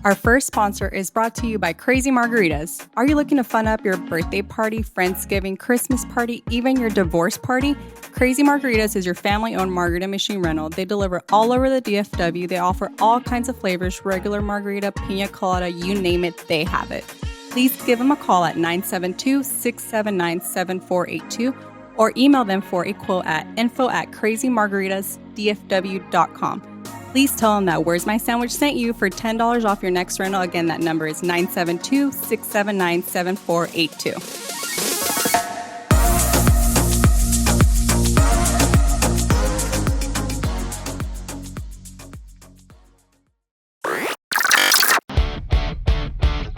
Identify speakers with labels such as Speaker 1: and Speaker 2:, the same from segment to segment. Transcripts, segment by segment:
Speaker 1: Our first sponsor is brought to you by Crazy Margaritas. Are you looking to fun up your birthday party, Friendsgiving, Christmas party, even your divorce party? Crazy Margaritas is your family-owned margarita machine rental. They deliver all over the DFW. They offer all kinds of flavors, regular margarita, pina colada, you name it, they have it. Please give them a call at 972-679-7482 or email them for a quote at info@crazymargaritasdfw.com. Please tell them that Where's My Sandwich sent you for $10 off your next rental. Again, that number is 972-679-7482.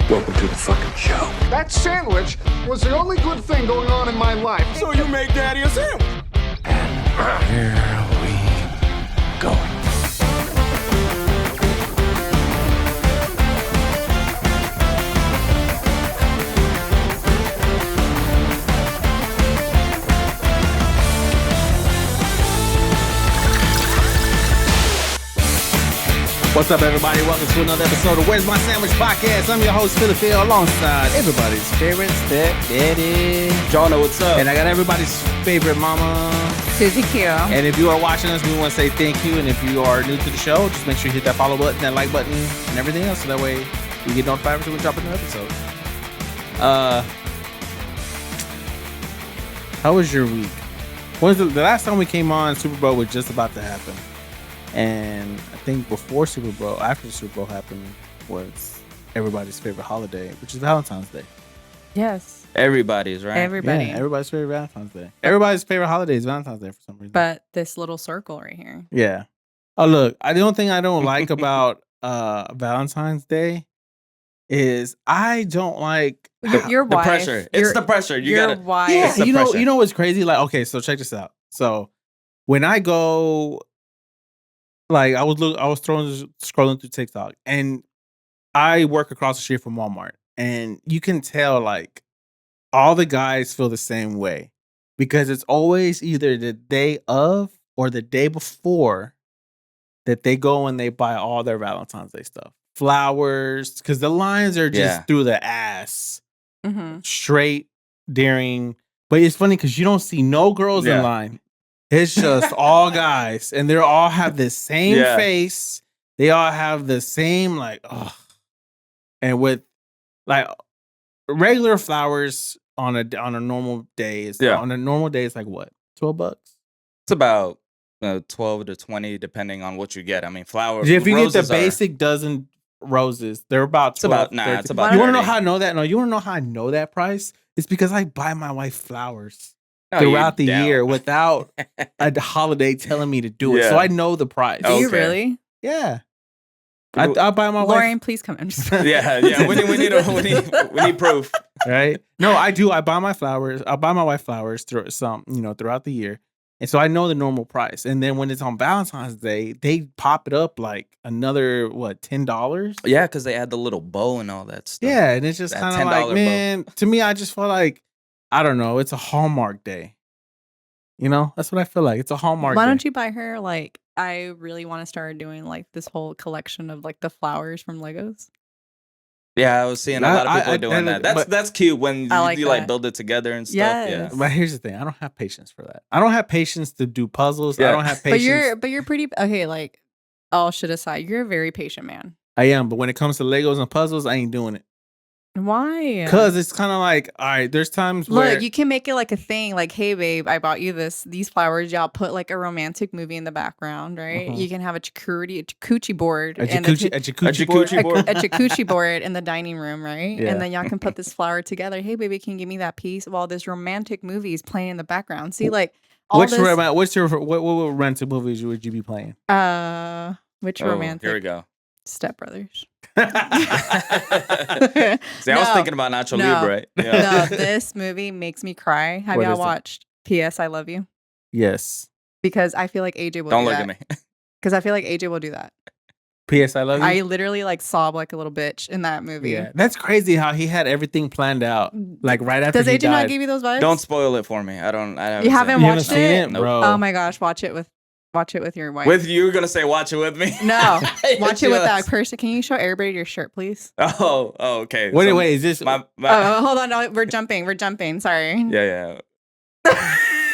Speaker 2: Welcome to the fucking show.
Speaker 3: That sandwich was the only good thing going on in my life.
Speaker 2: So you make Daddy a sandwich. And here we go.
Speaker 4: What's up, everybody? Welcome to another episode of Where's My Sandwich Podcast. I'm your host, Philip Phil, alongside everybody's favorite stepdaddy,
Speaker 5: Jonah, what's up?
Speaker 4: and I got everybody's favorite mama,
Speaker 1: Susie Q.
Speaker 4: And if you are watching us, we want to say thank you. And if you are new to the show, just make sure you hit that follow button, that like button, and everything else, so that way you get notified when we drop a new episode. How was your week? When was the last time we came on? Super Bowl was just about to happen. And I think before Super Bowl, after the Super Bowl happened, was everybody's favorite holiday, which is Valentine's Day.
Speaker 1: Yes.
Speaker 5: Everybody's, right?
Speaker 1: Everybody.
Speaker 4: Yeah, everybody's favorite Valentine's Day. Everybody's favorite holiday is Valentine's Day for some reason.
Speaker 1: But this little circle right here.
Speaker 4: Yeah. Oh, look, the only thing I don't like about Valentine's Day is I don't like
Speaker 1: Your
Speaker 5: The
Speaker 1: wife.
Speaker 5: pressure. It's the pressure. You
Speaker 1: your
Speaker 5: gotta.
Speaker 1: wife.
Speaker 4: Yeah,
Speaker 5: It's the
Speaker 4: you know
Speaker 5: pressure.
Speaker 4: what's crazy? Like, okay, so check this out. So when I go, like, I was scrolling through TikTok, and I work across the street from Walmart, and you can tell like all the guys feel the same way because it's always either the day of or the day before that they go and they buy all their Valentine's Day stuff, flowers, because the lines are just
Speaker 5: Yeah.
Speaker 4: through the ass,
Speaker 1: Mm-hmm.
Speaker 4: straight during. But it's funny because you don't see no girls in
Speaker 5: Yeah.
Speaker 4: line. It's just all guys, and they all have the same
Speaker 5: Yeah.
Speaker 4: face. They all have the same like, ugh. And with like regular flowers on a normal day is
Speaker 5: Yeah.
Speaker 4: on a normal day it's like what, $12?
Speaker 5: It's about 12 to 20, depending on what you get. I mean, flowers.
Speaker 4: If you get
Speaker 5: roses
Speaker 4: the basic dozen roses, they're about 12.
Speaker 5: It's about
Speaker 4: 13.
Speaker 5: about
Speaker 4: You want to know
Speaker 5: 30.
Speaker 4: how I know that? No, you want to know how I know that price? It's because I buy my wife flowers
Speaker 5: No,
Speaker 4: throughout the
Speaker 5: you don't.
Speaker 4: year without a holiday telling me to do it. So
Speaker 5: Yeah.
Speaker 4: I know the price.
Speaker 1: Do you
Speaker 5: Okay.
Speaker 1: really?
Speaker 4: Yeah. I buy my
Speaker 1: Lauren,
Speaker 4: wife.
Speaker 1: please come in.
Speaker 5: Yeah. We need proof.
Speaker 4: Right? No, I do. I buy my flowers. I buy my wife flowers throughout the year. And so I know the normal price. And then when it's on Valentine's Day, they pop it up like another, what, $10?
Speaker 5: Yeah, because they add the little bow and all that stuff.
Speaker 4: Yeah. And it's just
Speaker 5: That
Speaker 4: kind of
Speaker 5: $10
Speaker 4: like,
Speaker 5: bow.
Speaker 4: man, to me, I just feel like, I don't know, it's a Hallmark day. You know, that's what I feel like. It's a Hallmark
Speaker 1: Why
Speaker 4: day.
Speaker 1: don't you buy her like? I really want to start doing like this whole collection of like the flowers from Legos.
Speaker 5: Yeah, I was seeing a lot of people doing that.
Speaker 4: but-
Speaker 5: That's cute when
Speaker 1: I
Speaker 5: you
Speaker 1: like
Speaker 5: like
Speaker 1: that.
Speaker 5: build it together and stuff.
Speaker 1: Yes.
Speaker 4: But here's the thing. I don't have patience for that. I don't have patience to do puzzles. I
Speaker 5: Yeah.
Speaker 4: don't have patience.
Speaker 1: But you're pretty okay. Like all shit aside, you're a very patient man.
Speaker 4: I am. But when it comes to Legos and puzzles, I ain't doing it.
Speaker 1: Why?
Speaker 4: Because it's kind of like, all right, there's times where.
Speaker 1: Look, you can make it like a thing. Like, hey, babe, I bought you these flowers. Y'all put like a romantic movie in the background, right?
Speaker 4: Mhm.
Speaker 1: You can have a jacuzzi board,
Speaker 4: a
Speaker 1: and
Speaker 4: jacuzzi, a jacuzzi board.
Speaker 5: jacuzzi board.
Speaker 1: a jacuzzi board in the dining room, right?
Speaker 4: Yeah.
Speaker 1: And then y'all can put this flower together. Hey, baby, can you give me that piece while this romantic movie is playing in the background? See, like all
Speaker 4: What romantic movies would you be playing?
Speaker 1: which
Speaker 5: Oh,
Speaker 1: romantic?
Speaker 5: here we go.
Speaker 1: Step Brothers.
Speaker 5: See, I was
Speaker 1: No.
Speaker 5: thinking about Nacho
Speaker 1: No.
Speaker 5: Libre.
Speaker 1: No,
Speaker 5: Yeah.
Speaker 1: this movie makes me cry. Have
Speaker 4: What
Speaker 1: y'all
Speaker 4: is it?
Speaker 1: watched P.S. I Love You?
Speaker 4: Yes.
Speaker 1: Because I feel like AJ will
Speaker 5: Don't
Speaker 1: do
Speaker 5: look
Speaker 1: that.
Speaker 5: at me.
Speaker 1: Because I feel like AJ will do that.
Speaker 4: P.S. I love you.
Speaker 1: I literally like sob like a little bitch in that movie.
Speaker 4: Yeah, that's crazy how he had everything planned out. Like right after
Speaker 1: Does
Speaker 4: he
Speaker 1: AJ not
Speaker 4: died.
Speaker 1: give you those vibes?
Speaker 5: Don't spoil it for me. I haven't
Speaker 1: You haven't
Speaker 5: seen it.
Speaker 1: watched
Speaker 4: seen
Speaker 1: it?
Speaker 4: it,
Speaker 5: Nope.
Speaker 4: bro.
Speaker 1: Oh my gosh, watch it with Watch it with your wife.
Speaker 5: With you, gonna say watch it with me?
Speaker 1: No, watch it with that
Speaker 5: Just-
Speaker 1: person. Can you show everybody your shirt, please?
Speaker 5: Oh, okay.
Speaker 4: Wait,
Speaker 5: So
Speaker 4: wait, is this?
Speaker 5: my
Speaker 1: Oh, hold on. No, we're jumping. Sorry.
Speaker 5: yeah.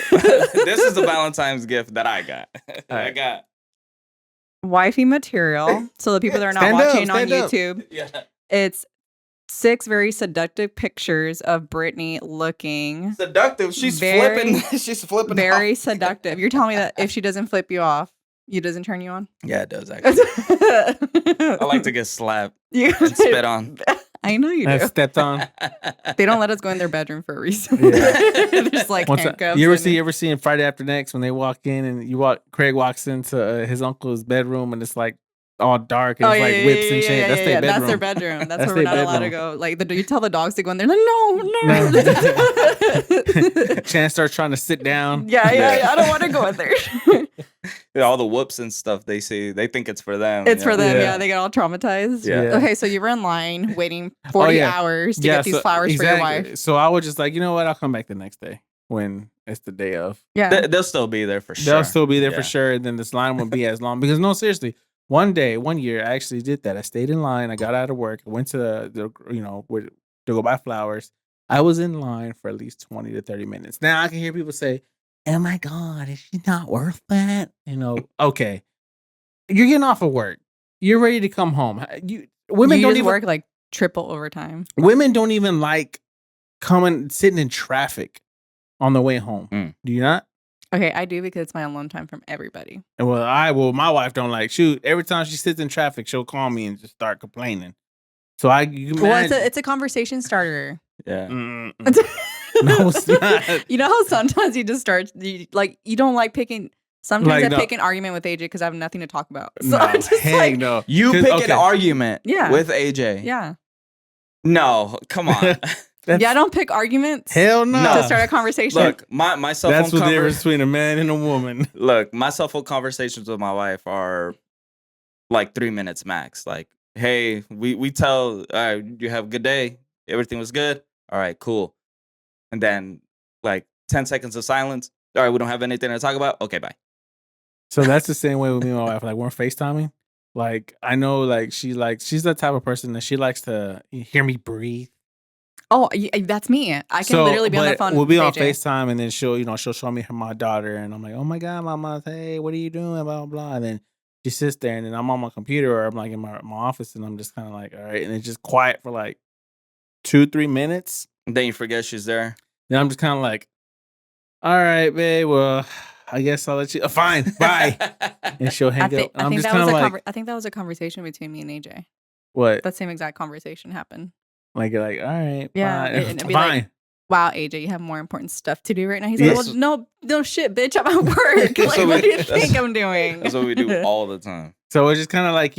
Speaker 5: This is the Valentine's gift that I got. I
Speaker 4: Alright.
Speaker 5: got.
Speaker 1: Wifey material. So the people that are not
Speaker 4: Stand up,
Speaker 1: watching on
Speaker 4: stand up.
Speaker 1: YouTube,
Speaker 5: Yeah.
Speaker 1: it's 6 very seductive pictures of Brittany looking
Speaker 5: Seductive. She's
Speaker 1: Very-
Speaker 5: flipping. She's flipping.
Speaker 1: very
Speaker 5: off.
Speaker 1: seductive. You're telling me that if she doesn't flip you off, it doesn't turn you on?
Speaker 5: Yeah, it does actually. I
Speaker 1: I
Speaker 5: like to get slapped
Speaker 1: you
Speaker 5: and spit on.
Speaker 1: I know you
Speaker 4: That's
Speaker 1: do.
Speaker 4: stepped on.
Speaker 1: They don't let us go in their bedroom for a reason.
Speaker 4: Yeah.
Speaker 1: There's like
Speaker 4: Once
Speaker 1: handcuffs.
Speaker 4: you
Speaker 1: and-
Speaker 4: ever see in Friday After Next when they walk in and Craig walks into his uncle's bedroom and it's like all dark and it's like whips and shit. That's their bedroom.
Speaker 1: That's their bedroom. That's,
Speaker 4: That's
Speaker 1: where we're
Speaker 4: their
Speaker 1: not allowed to
Speaker 4: bedroom.
Speaker 1: go. Like you tell the dogs to go in there. Like, no.
Speaker 4: Chance starts trying to sit down.
Speaker 1: yeah. I don't want to go in there.
Speaker 5: Yeah, all the whoops and stuff they see, they think it's for them.
Speaker 1: It's
Speaker 5: you know?
Speaker 1: for them.
Speaker 4: Yeah.
Speaker 1: Yeah, they get all traumatized.
Speaker 5: Yeah.
Speaker 1: Okay, so you were in line waiting 40
Speaker 4: yeah.
Speaker 1: hours to get these flowers for your wife.
Speaker 4: So I was just like, you know what? I'll come back the next day when it's the day of.
Speaker 1: Yeah.
Speaker 5: They'll still be there for sure.
Speaker 4: They'll still be there for
Speaker 5: Yeah.
Speaker 4: sure. And then this line won't be as long because no, seriously. One year, I actually did that. I stayed in line. I got out of work. I went to to go buy flowers. I was in line for at least 20 to 30 minutes. Now I can hear people say, "Oh my God, is she not worth that?" Okay, you're getting off of work. You're ready to come home. Women
Speaker 1: you
Speaker 4: don't
Speaker 1: just
Speaker 4: even
Speaker 1: work like triple overtime.
Speaker 4: Women don't even like sitting in traffic on the way home.
Speaker 5: Mm.
Speaker 4: Do you not?
Speaker 1: Okay, I do because it's my alone time from everybody.
Speaker 4: Well, my wife don't like shoot. Every time she sits in traffic, she'll call me and just start complaining. So
Speaker 1: It's a conversation starter.
Speaker 5: Yeah.
Speaker 4: No, it's not.
Speaker 1: You know how sometimes you just start you don't like picking. Sometimes I
Speaker 4: No.
Speaker 1: pick an argument with AJ because I have nothing to talk about. So
Speaker 4: No,
Speaker 1: I'm just
Speaker 4: heck
Speaker 1: like,
Speaker 4: no.
Speaker 5: You
Speaker 4: 'Cause-
Speaker 5: pick
Speaker 4: okay.
Speaker 5: an argument
Speaker 1: Yeah.
Speaker 5: with AJ.
Speaker 1: yeah,
Speaker 5: No, come on.
Speaker 1: I don't pick arguments
Speaker 4: Hell no.
Speaker 1: to start a conversation.
Speaker 5: Look, my cell
Speaker 4: That's
Speaker 5: phone
Speaker 4: the difference between a man and a woman.
Speaker 5: Look, my cell phone conversations with my wife are like 3 minutes max. Like, hey, we tell, all right, you have a good day. Everything was good. All right, cool. And then like 10 seconds of silence. All right, we don't have anything to talk about. Okay, bye.
Speaker 4: So that's the same way with me and my wife. Like we're FaceTiming. Like I know, she's the type of person that she likes to hear me breathe.
Speaker 1: Oh, that's me. I can literally be on the
Speaker 4: but
Speaker 1: phone.
Speaker 4: We'll be on
Speaker 1: with AJ.
Speaker 4: FaceTime, and then she'll show me my daughter, and I'm like, oh my God, mama, hey, what are you doing? Blah blah blah. And then she sits there, and then I'm on my computer or I'm like in my office, and I'm just kind of like, all right, and it's just quiet for like 2-3 minutes.
Speaker 5: And then you forget she's there.
Speaker 4: Then I'm just kind of like, all right, babe, well, I guess I'll let you. Fine, bye. And she'll hang up. And I'm just kind of like,
Speaker 1: I think that was a conversation between me and AJ.
Speaker 4: what?
Speaker 1: That same exact conversation happened.
Speaker 4: Like, all right,
Speaker 1: Yeah,
Speaker 4: fine.
Speaker 1: and it'd be
Speaker 4: fine.
Speaker 1: like, wow, AJ, you have more important stuff to do right now. He's
Speaker 4: Yes.
Speaker 1: like, well, no shit, bitch, I'm at work.
Speaker 5: That's
Speaker 1: Like,
Speaker 5: what
Speaker 1: what do you
Speaker 5: that's-
Speaker 1: think I'm doing?
Speaker 5: That's what we do all the time.
Speaker 4: So it's just kind of like,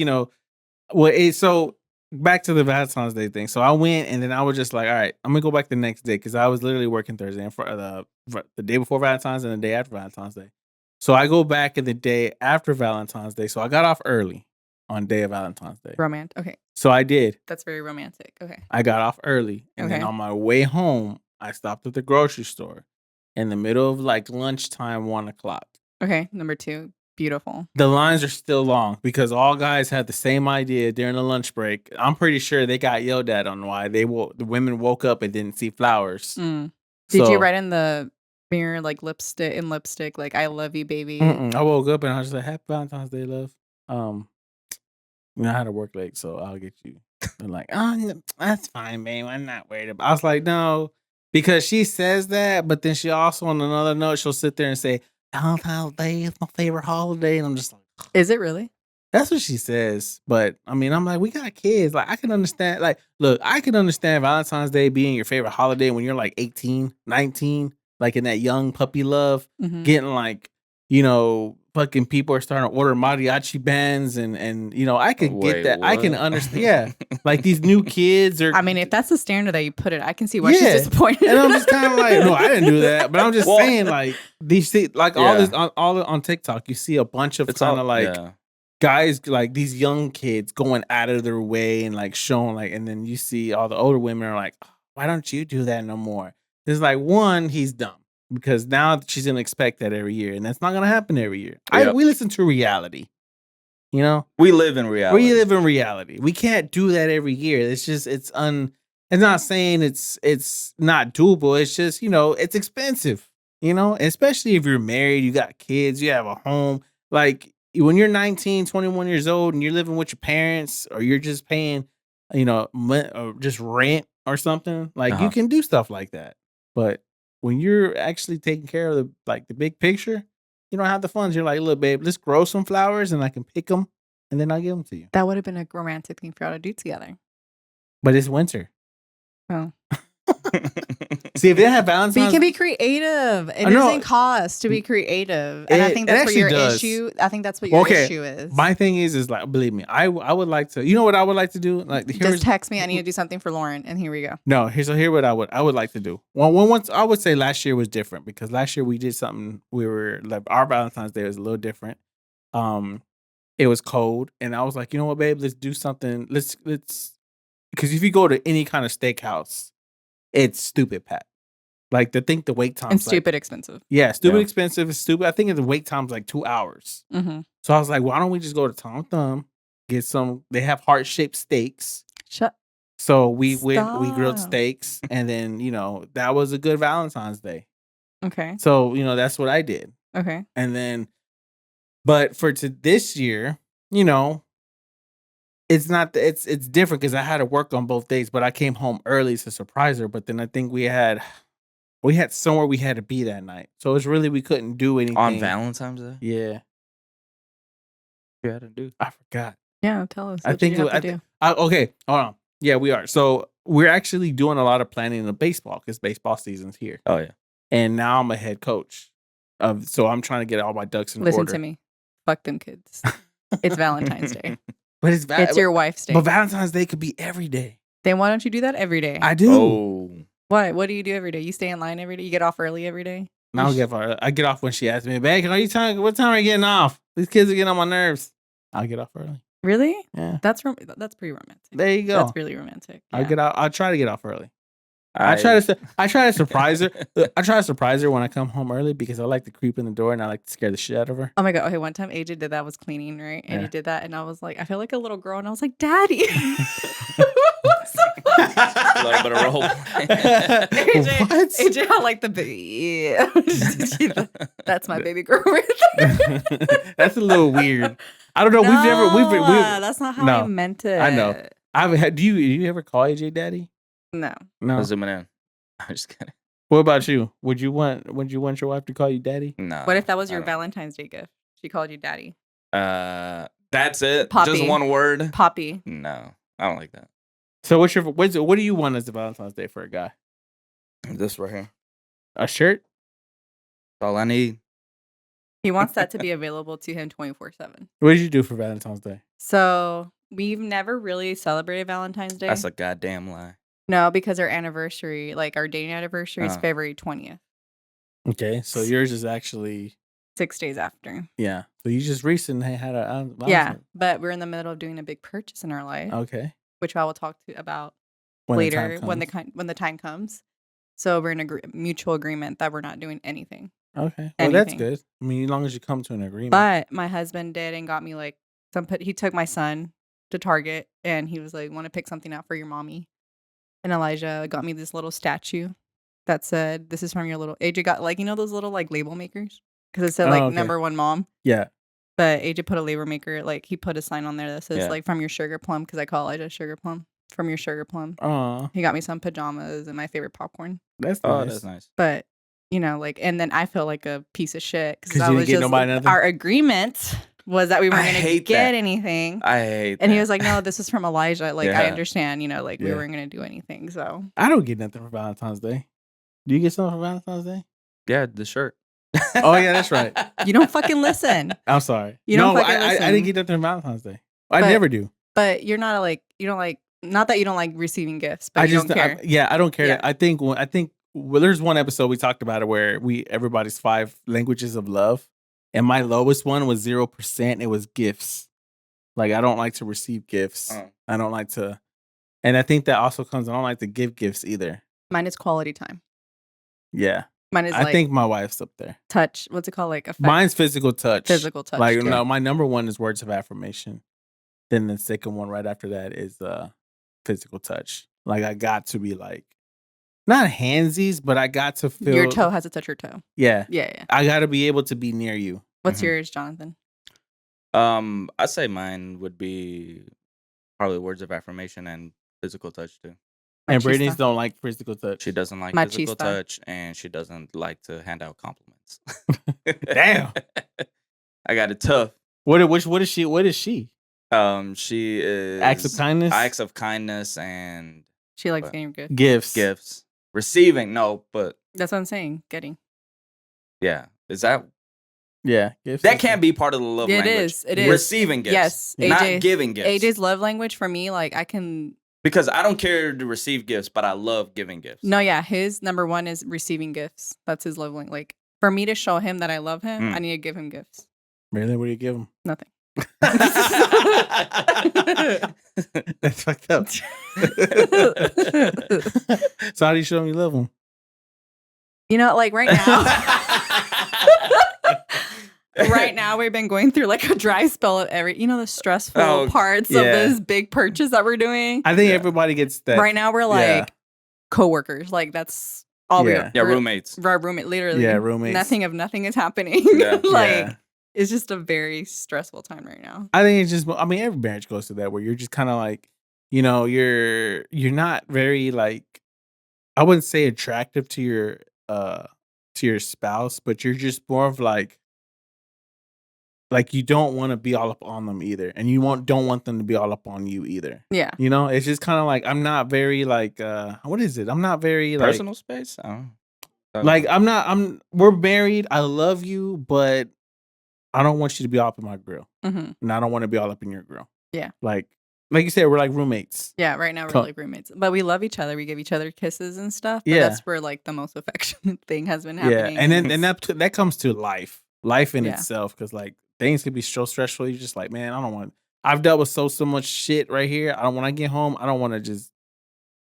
Speaker 4: so back to the Valentine's Day thing. So I went and then I was just like, all right, I'm gonna go back the next day because I was literally working Thursday and for the day before Valentine's and the day after Valentine's Day. So I go back in the day after Valentine's Day. So I got off early on day of Valentine's Day.
Speaker 1: Romantic. Okay,
Speaker 4: So I did.
Speaker 1: that's very romantic. Okay.
Speaker 4: I got off early and then
Speaker 1: Okay.
Speaker 4: on my way home, I stopped at the grocery store in the middle of like lunchtime, 1:00.
Speaker 1: Okay, number 2, beautiful.
Speaker 4: The lines are still long because all guys had the same idea during the lunch break. I'm pretty sure they got yelled at on why the women woke up and didn't see flowers.
Speaker 1: Mm. Did
Speaker 4: So-
Speaker 1: you write in the mirror like lipstick, like I love you, baby?
Speaker 4: Mm-mm. I woke up and I was like, "Happy Valentine's Day, love." I had to work late, so I'll get you. They're like, "Oh, no, that's fine, babe. I'm not worried about." I was like, "No," because she says that, but then she also on another note she'll sit there and say, "Valentine's Day is my favorite holiday," and I'm just like.
Speaker 1: Is it really?
Speaker 4: That's what she says. But I mean, I'm like, we got kids. Like, I can understand. Like, look, I can understand Valentine's Day being your favorite holiday when you're like 18, 19, like in that young puppy love,
Speaker 1: Mhm.
Speaker 4: getting like, fucking people are starting to order mariachi bands and I can get
Speaker 5: Wait,
Speaker 4: that. I can
Speaker 5: what?
Speaker 4: understand. Yeah. Like these new kids are.
Speaker 1: I mean, if that's the standard that you put it, I can see why
Speaker 4: Yeah.
Speaker 1: she's disappointed.
Speaker 4: And I'm just kind of like, no, I didn't do that. But I'm just
Speaker 5: Well,
Speaker 4: saying, like, these like all
Speaker 5: yeah.
Speaker 4: this all on TikTok, you see a bunch of
Speaker 5: It's
Speaker 4: kind
Speaker 5: all
Speaker 4: of like
Speaker 5: yeah.
Speaker 4: guys, like these young kids going out of their way and like showing like, and then you see all the older women are like, "Oh, why don't you do that no more?" There's like, one, he's dumb. because now she's gonna expect that every year, and that's not gonna happen every year.
Speaker 5: Yep.
Speaker 4: We listen to reality, you know.
Speaker 5: We live in reality.
Speaker 4: We live in reality. We can't do that every year. It's just it's not saying it's not doable. It's just, you know, it's expensive, you know, especially if you're married, you got kids, you have a home. Like when you're 19, 21 years old and you're living with your parents, or you're just paying, you know, or just rent or something, like you can do stuff like that. But when you're actually taking care of the big picture, you don't have the funds. You're like, look, babe, let's grow some flowers and I can pick them and then I'll give them to you.
Speaker 1: That would have been a romantic thing for y'all to do together.
Speaker 4: But it's winter.
Speaker 1: Oh.
Speaker 4: See, if they have Valentine's,
Speaker 1: but you can be creative. It doesn't cost to be creative, and I think that's what your issue. I think that's what your issue is.
Speaker 4: My thing is like, believe me, I would like to. You know what I would like to do? Like,
Speaker 1: just text me. I need to do something for Lauren, and here we go.
Speaker 4: No, here what I would like to do. Once I would say last year was different because last year we did something. We were like, our Valentine's Day was a little different. It was cold, and I was like, you know what, babe, let's do something. Let's because if you go to any kind of steakhouse, it's stupid packed. Like the wait time
Speaker 1: and stupid expensive.
Speaker 4: Yeah, stupid expensive. It's stupid. I think the wait time's like 2 hours.
Speaker 1: Mm-hmm.
Speaker 4: So I was like, why don't we just go to Tom Thumb, get some? They have heart shaped steaks. So we grilled steaks, and then that was a good Valentine's Day.
Speaker 1: Okay.
Speaker 4: So that's what I did.
Speaker 1: Okay.
Speaker 4: And then, but for this year, it's not. It's different because I had to work on both days, but I came home early to surprise her. But then I think we had somewhere we had to be that night, so it's really we couldn't do anything
Speaker 5: on Valentine's Day.
Speaker 4: Yeah,
Speaker 5: you had to do.
Speaker 4: I forgot.
Speaker 1: Yeah, tell us.
Speaker 4: I think okay, hold on. Yeah, we are. So we're actually doing a lot of planning in baseball because baseball season's here.
Speaker 5: Oh yeah,
Speaker 4: and now I'm a head coach so I'm trying to get all my ducks in order.
Speaker 1: Listen to me, fuck them kids. It's Valentine's Day.
Speaker 4: But
Speaker 1: it's your wife's day.
Speaker 4: But Valentine's Day could be every day.
Speaker 1: Then why don't you do that every day?
Speaker 4: I do.
Speaker 5: Oh.
Speaker 1: What do you do every day? You stay in line every day? You get off early every day?
Speaker 4: No, I get off when she asks me, "Babe, what time are you getting off? These kids are getting on my nerves." I'll get off early.
Speaker 1: Really?
Speaker 4: Yeah.
Speaker 1: That's pretty romantic.
Speaker 4: There you go.
Speaker 1: That's really romantic.
Speaker 4: Yeah. I'll try to get off early. I try to surprise her. I try to surprise her when I come home early because I like to creep in the door and I like to scare the shit out of her.
Speaker 1: Oh my god! Okay, one time AJ did that, was cleaning, right? And he did that, and I was like, I feel like a little girl, and I was like, Daddy.
Speaker 5: A little bit of role play.
Speaker 1: AJ had like the baby. That's my baby girl right there.
Speaker 4: That's a little weird. I don't know.
Speaker 1: No, that's not how I meant it.
Speaker 4: I know. Do you ever call AJ Daddy?
Speaker 1: No.
Speaker 5: I'm zooming in. I'm just kidding.
Speaker 4: What about you? Would you want your wife to call you Daddy?
Speaker 5: No.
Speaker 1: What if that was your Valentine's Day gift? She called you Daddy.
Speaker 5: That's it.
Speaker 1: Poppy.
Speaker 5: Just one word.
Speaker 1: Poppy.
Speaker 5: No, I don't like that.
Speaker 4: So what do you want as a Valentine's Day for a guy?
Speaker 5: This right here.
Speaker 4: A shirt?
Speaker 5: That's all I need.
Speaker 1: He wants that to be available to him 24/7.
Speaker 4: What did you do for Valentine's Day?
Speaker 1: So we've never really celebrated Valentine's Day.
Speaker 5: That's a goddamn lie.
Speaker 1: No, because our anniversary, like our dating anniversary, is February 20th.
Speaker 4: Okay, so yours is actually
Speaker 1: 6 days after.
Speaker 4: Yeah, so you just recently had a
Speaker 1: but we're in the middle of doing a big purchase in our life.
Speaker 4: Okay,
Speaker 1: which I will talk about later when the time comes. So we're in a mutual agreement that we're not doing anything.
Speaker 4: Okay, well that's good. I mean, as long as you come to an agreement.
Speaker 1: But my husband did and got me like he took my son to Target and he was like, "Want to pick something out for your mommy?" And Elijah got me this little statue that said, "This is from your little." AJ got like those little like label makers because it said like number one mom.
Speaker 4: Yeah.
Speaker 1: But AJ put a label maker, like he put a sign on there that says like from your sugar plum because I call Elijah sugar plum. From your sugar plum. He got me some pajamas and my favorite popcorn.
Speaker 4: That's nice.
Speaker 5: That's nice.
Speaker 1: But and then I feel like a piece of shit because I
Speaker 4: you
Speaker 1: was
Speaker 4: didn't
Speaker 1: just
Speaker 4: get nobody nothing?
Speaker 1: Our agreement was that we weren't going to get anything.
Speaker 5: I hate
Speaker 1: and
Speaker 5: that.
Speaker 1: he was like, "No, this is from Elijah. Like I understand, we weren't going to do anything." So
Speaker 4: I don't get nothing for Valentine's Day. Do you get something for Valentine's Day?
Speaker 5: Yeah, the shirt.
Speaker 4: Oh yeah, that's right.
Speaker 1: You don't fucking listen.
Speaker 4: I'm sorry.
Speaker 1: You don't fucking listen.
Speaker 4: I didn't get nothing for Valentine's Day. I never do.
Speaker 1: But you're not you don't like. Not that you don't like receiving gifts, but you don't care.
Speaker 4: I don't care. Yeah. I think there's one episode we talked about it where everybody's 5 languages of love, and my lowest one was 0%. It was gifts. Like I don't like to receive gifts. I don't like to, and I think that also comes. I don't like to give gifts either.
Speaker 1: Mine is quality time.
Speaker 4: Yeah,
Speaker 1: Mine is
Speaker 4: I
Speaker 1: like
Speaker 4: think my wife's up there.
Speaker 1: touch. What's it called? Like
Speaker 4: Mine's physical touch.
Speaker 1: Physical touch.
Speaker 4: Like,
Speaker 1: yeah.
Speaker 4: no, my number one is words of affirmation. Then the second one right after that is physical touch. Like, I got to be like, not handsies, but I got to feel.
Speaker 1: Your toe has to touch your toe.
Speaker 4: Yeah.
Speaker 1: Yeah.
Speaker 4: I got to be able to be near you.
Speaker 1: What's yours, Jonathan?
Speaker 5: I'd say mine would be probably words of affirmation and physical touch too.
Speaker 4: And
Speaker 1: Machista.
Speaker 4: Brittany's don't like physical touch.
Speaker 5: She doesn't like physical
Speaker 1: Machista.
Speaker 5: touch, and she doesn't like to hand out compliments.
Speaker 4: Damn.
Speaker 5: I got it tough.
Speaker 4: What is she? What is she?
Speaker 5: She is
Speaker 4: Acts of kindness?
Speaker 5: acts of kindness, and
Speaker 1: She likes
Speaker 5: What?
Speaker 1: getting good.
Speaker 4: Gifts.
Speaker 5: receiving. No, but
Speaker 1: That's what I'm saying. Getting.
Speaker 5: yeah, is that
Speaker 4: Yeah. Gifts.
Speaker 5: that can't be part of the love
Speaker 1: It
Speaker 5: language?
Speaker 1: is. It is.
Speaker 5: Receiving gifts,
Speaker 1: Yes.
Speaker 5: not
Speaker 1: AJ
Speaker 5: giving gifts.
Speaker 1: AJ's love language for me, like I can.
Speaker 5: Because I don't care to receive gifts, but I love giving gifts.
Speaker 1: No, yeah, his number one is receiving gifts. That's his love language. Like for me to show him that I love him, I need to give him gifts.
Speaker 4: Really? What do you give him?
Speaker 1: Nothing.
Speaker 4: That's fucked up. So how do you show him you love him?
Speaker 1: You know, like right now. Right now, we've been going through like a dry spell of the stressful parts of this big purchase that we're doing.
Speaker 4: I think everybody gets that.
Speaker 1: Right now, we're like coworkers. Like that's all we are.
Speaker 5: Yeah, roommates.
Speaker 1: Our roommate, literally.
Speaker 4: Yeah, roommates.
Speaker 1: Nothing is happening.
Speaker 5: Yeah.
Speaker 1: Like it's just a very stressful time right now.
Speaker 4: I think it's just. I mean, every marriage goes through that where you're just kind of like, you're not very like, I wouldn't say attractive to your spouse, but you're just more of like you don't want to be all up on them either, and you don't want them to be all up on you either.
Speaker 1: Yeah.
Speaker 4: It's just kind of like I'm not very like what is it? I'm not very like
Speaker 5: Personal space.
Speaker 4: like we're married. I love you, but I don't want you to be all up in my grill,
Speaker 1: Mm-hmm.
Speaker 4: and I don't want to be all up in your grill.
Speaker 1: Yeah.
Speaker 4: Like you said, we're like roommates.
Speaker 1: Yeah, right now we're
Speaker 4: Cool.
Speaker 1: like roommates, but we love each other. We give each other kisses and stuff. But
Speaker 4: Yeah.
Speaker 1: that's where like the most affectionate thing has been happening.
Speaker 4: Yeah, and that comes to life in
Speaker 1: Yeah.
Speaker 4: itself, because like things can be so stressful. You're just like, man, I don't want. I've dealt with so much shit right here. I don't. When I get home, I don't want to just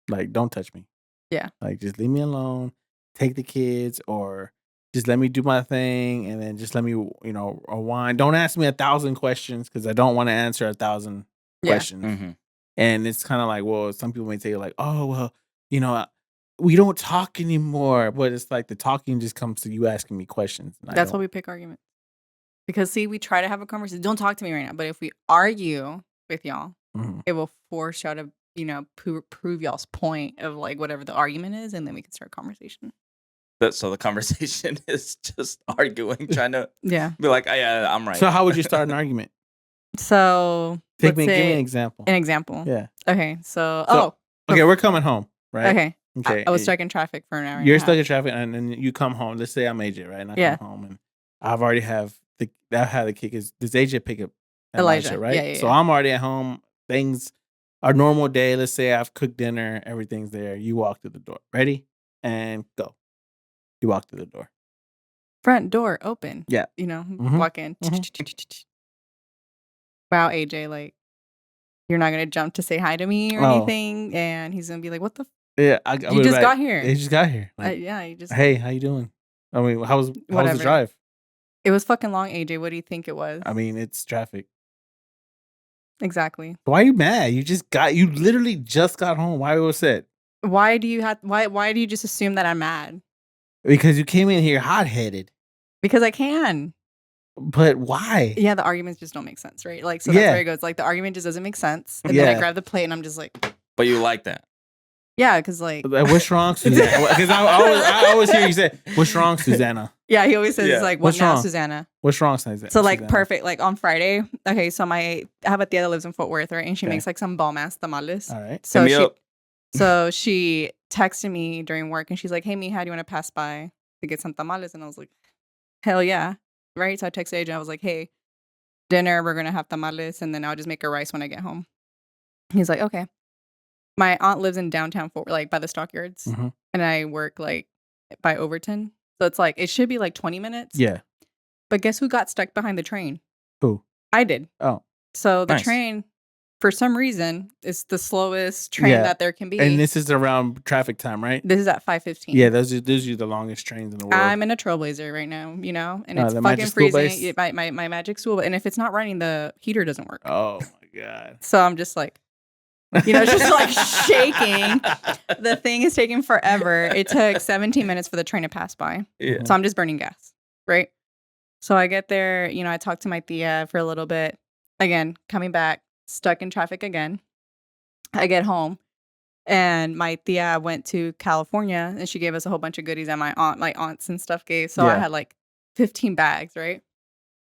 Speaker 4: like, don't touch me.
Speaker 1: Yeah.
Speaker 4: Like, just leave me alone. Take the kids, or just let me do my thing, and then just let me, unwind. Don't ask me 1,000 questions, because I don't want to answer 1,000
Speaker 1: Yeah.
Speaker 4: questions.
Speaker 5: Mm-hmm.
Speaker 4: And it's kind of like, well, some people may say like, oh, well, we don't talk anymore. But it's like the talking just comes to you asking me questions. And
Speaker 1: That's why we pick arguments. Because see, we try to have a conversation. Don't talk to me right now. But if we argue with y'all,
Speaker 4: Mhm.
Speaker 1: it will force y'all to, prove y'all's point of like whatever the argument is, and then we can start a conversation.
Speaker 5: So the conversation is just arguing, trying to
Speaker 1: Yeah.
Speaker 5: be like, oh, yeah, I'm right.
Speaker 4: So how would you start an argument?
Speaker 1: So
Speaker 4: Give me
Speaker 1: say
Speaker 4: an example.
Speaker 1: an example.
Speaker 4: Yeah.
Speaker 1: Okay. So
Speaker 4: Okay, we're coming home, right?
Speaker 1: okay.
Speaker 4: Okay.
Speaker 1: I was stuck in traffic for an hour.
Speaker 4: You're
Speaker 1: and a
Speaker 4: stuck
Speaker 1: half.
Speaker 4: in traffic, and then you come home. Let's say I'm AJ, right? And I
Speaker 1: Yeah.
Speaker 4: come home, and I've already have the kick is. Does AJ pick up
Speaker 1: Elijah,
Speaker 4: right?
Speaker 1: yeah, yeah,
Speaker 4: So
Speaker 1: yeah.
Speaker 4: I'm already at home. Things are normal day. Let's say I've cooked dinner. Everything's there. You walk through the door. Ready? And go. You walk through the door.
Speaker 1: Front door open.
Speaker 4: Yeah.
Speaker 1: Walk in. Wow, AJ, like you're not gonna jump to say hi to me or anything, and he's gonna be like, "What the?
Speaker 4: Yeah,
Speaker 1: You just got here."
Speaker 4: He just got here. Like,
Speaker 1: Yeah, you just.
Speaker 4: hey, how you doing? I mean, how was the
Speaker 1: Whatever.
Speaker 4: drive?
Speaker 1: It was fucking long, AJ. What do you think it was?
Speaker 4: I mean, it's traffic.
Speaker 1: Exactly.
Speaker 4: Why are you mad? You literally just got home. Why are you upset?
Speaker 1: Why do you just assume that I'm mad?
Speaker 4: Because you came in here hot-headed.
Speaker 1: Because I can.
Speaker 4: But why?
Speaker 1: Yeah, the arguments just don't make sense, right? Like, so that's
Speaker 4: Yeah.
Speaker 1: where it goes. Like, the argument just doesn't make sense. And then I
Speaker 4: Yeah.
Speaker 1: grab the plate and I'm just like,
Speaker 5: But you like that.
Speaker 1: yeah, because like,
Speaker 4: What's wrong, Susanna? Because I always hear you say, "What's wrong, Susanna?
Speaker 1: yeah, he always says,
Speaker 5: Yeah.
Speaker 1: like, what
Speaker 4: What's
Speaker 1: now,
Speaker 4: wrong?
Speaker 1: Susanna?
Speaker 4: What's wrong, Susanna?"
Speaker 1: So like perfect, like on Friday. Okay, so I have a tia that lives in Fort Worth, right? And she
Speaker 4: Okay.
Speaker 1: makes like some bomb ass tamales.
Speaker 4: All right.
Speaker 1: So
Speaker 5: Hit me up.
Speaker 1: so she texted me during work and she's like, "Hey, Mija, do you want to pass by to get some tamales?" And I was like, "Hell yeah!" Right? So I texted AJ. I was like, "Hey, dinner, we're gonna have tamales, and then I'll just make a rice when I get home." He's like, "Okay." My aunt lives in downtown Fort, like by the stockyards,
Speaker 4: Mhm.
Speaker 1: and I work like by Overton. So it's like it should be like 20 minutes.
Speaker 4: Yeah.
Speaker 1: But guess who got stuck behind the train?
Speaker 4: Who?
Speaker 1: I did.
Speaker 4: Oh.
Speaker 1: So the
Speaker 5: Nice.
Speaker 1: train for some reason, it's the slowest train
Speaker 4: Yeah.
Speaker 1: that there can be.
Speaker 4: And this is around traffic time, right?
Speaker 1: This is at 5:15.
Speaker 4: Yeah, those are the longest trains in the world.
Speaker 1: I'm in a Trailblazer right now, you know, and it's
Speaker 4: the
Speaker 1: fucking
Speaker 4: Magic School
Speaker 1: freezing.
Speaker 4: Bus?
Speaker 1: My Magic School, and if it's not running, the heater doesn't work.
Speaker 4: Oh my god.
Speaker 1: So I'm just like, you know, just like shaking. The thing is taking forever. It took 17 minutes for the train to pass by.
Speaker 5: Yeah.
Speaker 1: So I'm just burning gas, right? So I get there, you know, I talk to my tia for a little bit. Again, coming back, stuck in traffic again. I get home, and my tia went to California, and she gave us a whole bunch of goodies that my aunts and stuff gave. So I
Speaker 4: Yeah.
Speaker 1: had like 15 bags, right?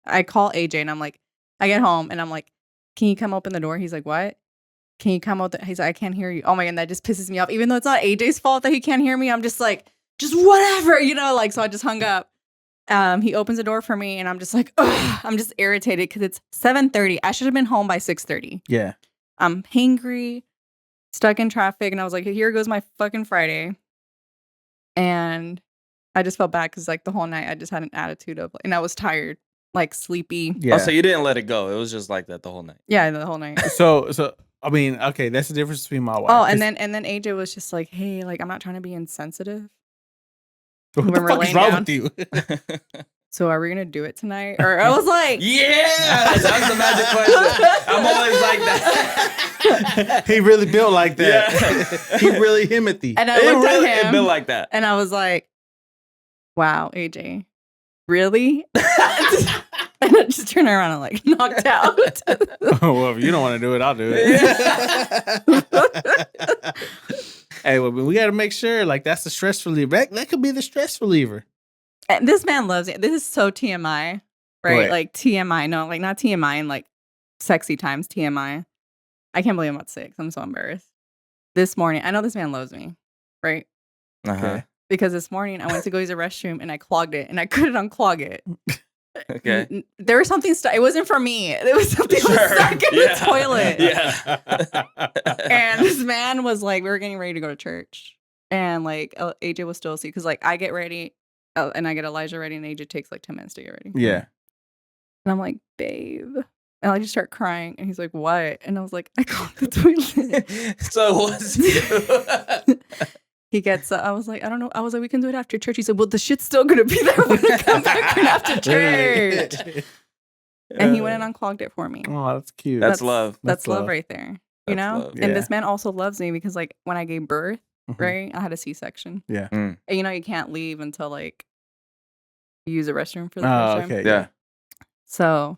Speaker 1: I call AJ, and I'm like, I get home, and I'm like, can you come open the door? He's like, what? Can you come out? He's like, I can't hear you. Oh my God, that just pisses me off. Even though it's not AJ's fault that he can't hear me, I'm just like, just whatever, you know? Like, so I just hung up. He opens the door for me, and I'm just like, ugh, I'm just irritated because it's 7:30. I should have been home by 6:30.
Speaker 4: Yeah.
Speaker 1: I'm hangry, stuck in traffic, and I was like, here goes my fucking Friday. And I just felt bad because like the whole night I just had an attitude of, and I was tired, like sleepy.
Speaker 4: Yeah.
Speaker 5: Oh, so you didn't let it go. It was just like that the whole night.
Speaker 1: Yeah, the whole night.
Speaker 4: So I mean, okay, that's the difference between my wife.
Speaker 1: Oh,
Speaker 4: 'cause-
Speaker 1: and then AJ was just like, hey, like I'm not trying to be insensitive.
Speaker 4: what
Speaker 1: when
Speaker 4: the
Speaker 1: we're
Speaker 4: fuck is
Speaker 1: laying
Speaker 4: wrong
Speaker 1: down.
Speaker 4: with you?
Speaker 1: So are we gonna do it tonight? Or I was like,
Speaker 5: Yeah, that's the magic question. I'm always like that.
Speaker 4: He really built like that.
Speaker 5: Yeah.
Speaker 4: He really Himothy.
Speaker 1: and I looked
Speaker 5: It
Speaker 1: at him,
Speaker 5: built like that.
Speaker 1: and I was like, wow, AJ, really? And I just turned around and like knocked out.
Speaker 4: Oh, well, if you don't want to do it, I'll do it. Hey, well, we got to make sure, like, that's the stress reliever. That could be the stress reliever.
Speaker 1: And this man loves it. This is so TMI, right?
Speaker 4: What?
Speaker 1: Like TMI. No, like not TMI and like sexy times TMI. I can't believe I'm about to say it 'cause I'm so embarrassed. This morning, I know this man loves me, right?
Speaker 5: Uh-huh.
Speaker 1: Because this morning I went to go use the restroom and I clogged it and I couldn't unclog it.
Speaker 5: Okay.
Speaker 1: There was something stuck. It wasn't for me. It was something was stuck in the toilet.
Speaker 5: Yeah.
Speaker 1: And this man was like, we were getting ready to go to church. And like AJ was still asleep because like I get ready and I get Elijah ready and AJ takes like 10 minutes to get ready.
Speaker 4: Yeah.
Speaker 1: And I'm like, babe. And I just start crying. And he's like, what? And I was like, I clogged the toilet.
Speaker 5: So it was you.
Speaker 1: He gets I was like, I don't know. I was like, we can do it after church. He said, well, the shit's still going to be there when I come back after church. And he went and unclogged it for me.
Speaker 4: Oh, that's cute.
Speaker 5: That's love.
Speaker 1: That's love
Speaker 4: love.
Speaker 1: right there.
Speaker 5: That's
Speaker 1: You know?
Speaker 5: love.
Speaker 1: And
Speaker 4: Yeah.
Speaker 1: this man also loves me because like when I gave birth,
Speaker 4: Mhm.
Speaker 1: right? I had a C-section.
Speaker 4: Yeah.
Speaker 1: And you know, you can't leave until like you use the restroom for the
Speaker 4: Oh,
Speaker 1: first time.
Speaker 4: okay.
Speaker 5: Yeah.
Speaker 1: So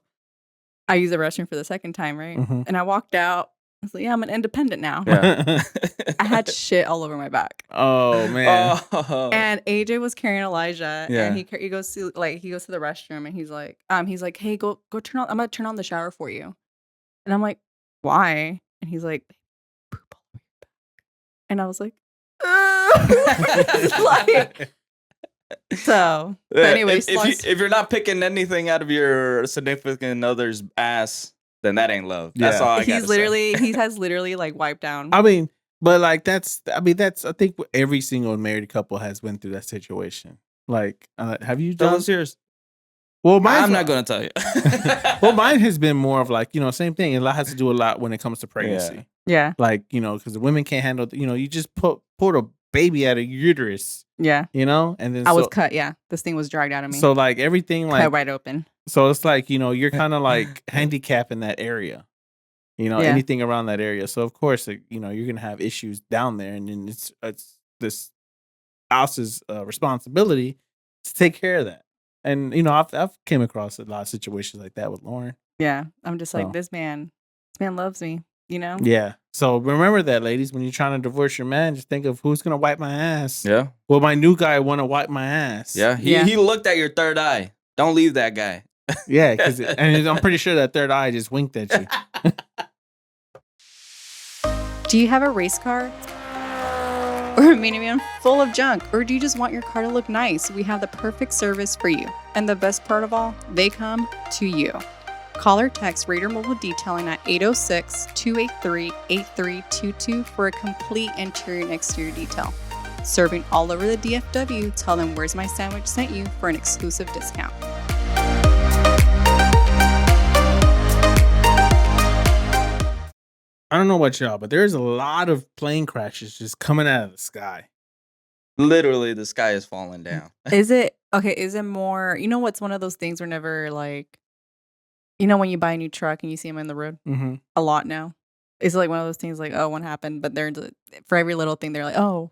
Speaker 1: I used the restroom for the second time, right?
Speaker 4: Mhm.
Speaker 1: And I walked out. I was like, yeah, I'm an independent now.
Speaker 5: Yeah.
Speaker 1: I had shit all over my back.
Speaker 4: Oh, man.
Speaker 5: Oh.
Speaker 1: And AJ was carrying Elijah,
Speaker 5: Yeah.
Speaker 1: and he goes to the restroom, and he's like, hey, go turn on. I'm gonna turn on the shower for you. And I'm like, why? And he's like, poop all over your back. And I was like, like so. But
Speaker 5: Yeah,
Speaker 1: anyway,
Speaker 5: if you're not picking anything out of your significant other's ass, then that ain't love. That's
Speaker 4: Yeah.
Speaker 5: all I got.
Speaker 1: he has literally like wiped down.
Speaker 4: I mean, but like I think every single married couple has went through that situation. Like, have you
Speaker 5: Tell
Speaker 4: done?
Speaker 5: us yours.
Speaker 4: Well, mine's
Speaker 5: I'm not gonna tell you.
Speaker 4: Well, mine has been more of like, same thing. A lot has to do a lot when it comes to pregnancy.
Speaker 1: Yeah,
Speaker 4: Like, because the women can't handle, you just pulled a baby out of your uterus,
Speaker 1: yeah.
Speaker 4: and then
Speaker 1: I was cut. Yeah, this thing was dragged out of me.
Speaker 4: so like everything
Speaker 1: cut
Speaker 4: like
Speaker 1: right open.
Speaker 4: so it's like you're kind of like handicapped in that area,
Speaker 1: Yeah.
Speaker 4: anything around that area. So of course like, you're gonna have issues down there, and then it's this spouse's responsibility to take care of that. And I've came across a lot of situations like that with Lauren.
Speaker 1: Yeah, I'm just like
Speaker 4: So.
Speaker 1: this man loves me. You know.
Speaker 4: Yeah. So remember that, ladies, when you're trying to divorce your man, just think of who's gonna wipe my ass.
Speaker 5: Yeah.
Speaker 4: Well, my new guy want to wipe my ass.
Speaker 5: Yeah. He looked at your third eye. Don't leave that guy.
Speaker 4: Yeah. And I'm pretty sure that third eye just winked at you.
Speaker 1: Do you have a race car? Or a minivan full of junk? Or do you just want your car to look nice? We have the perfect service for you. And the best part of all, they come to you. Call or text Raider Mobile Detailing at 806-283-8322 for a complete interior and exterior detail. Serving all over the DFW, tell them Where's My Sandwich sent you for an exclusive discount.
Speaker 4: I don't know about y'all, but there's a lot of plane crashes just coming out of the sky.
Speaker 5: Literally, the sky is falling down.
Speaker 1: Is it okay? Is it more? You know what's one of those things whenever like, you know, when you buy a new truck and you see them in the road
Speaker 4: Mm-hmm.
Speaker 1: a lot now. It's like one of those things like, oh, what happened? But they're for every little thing, they're like, oh,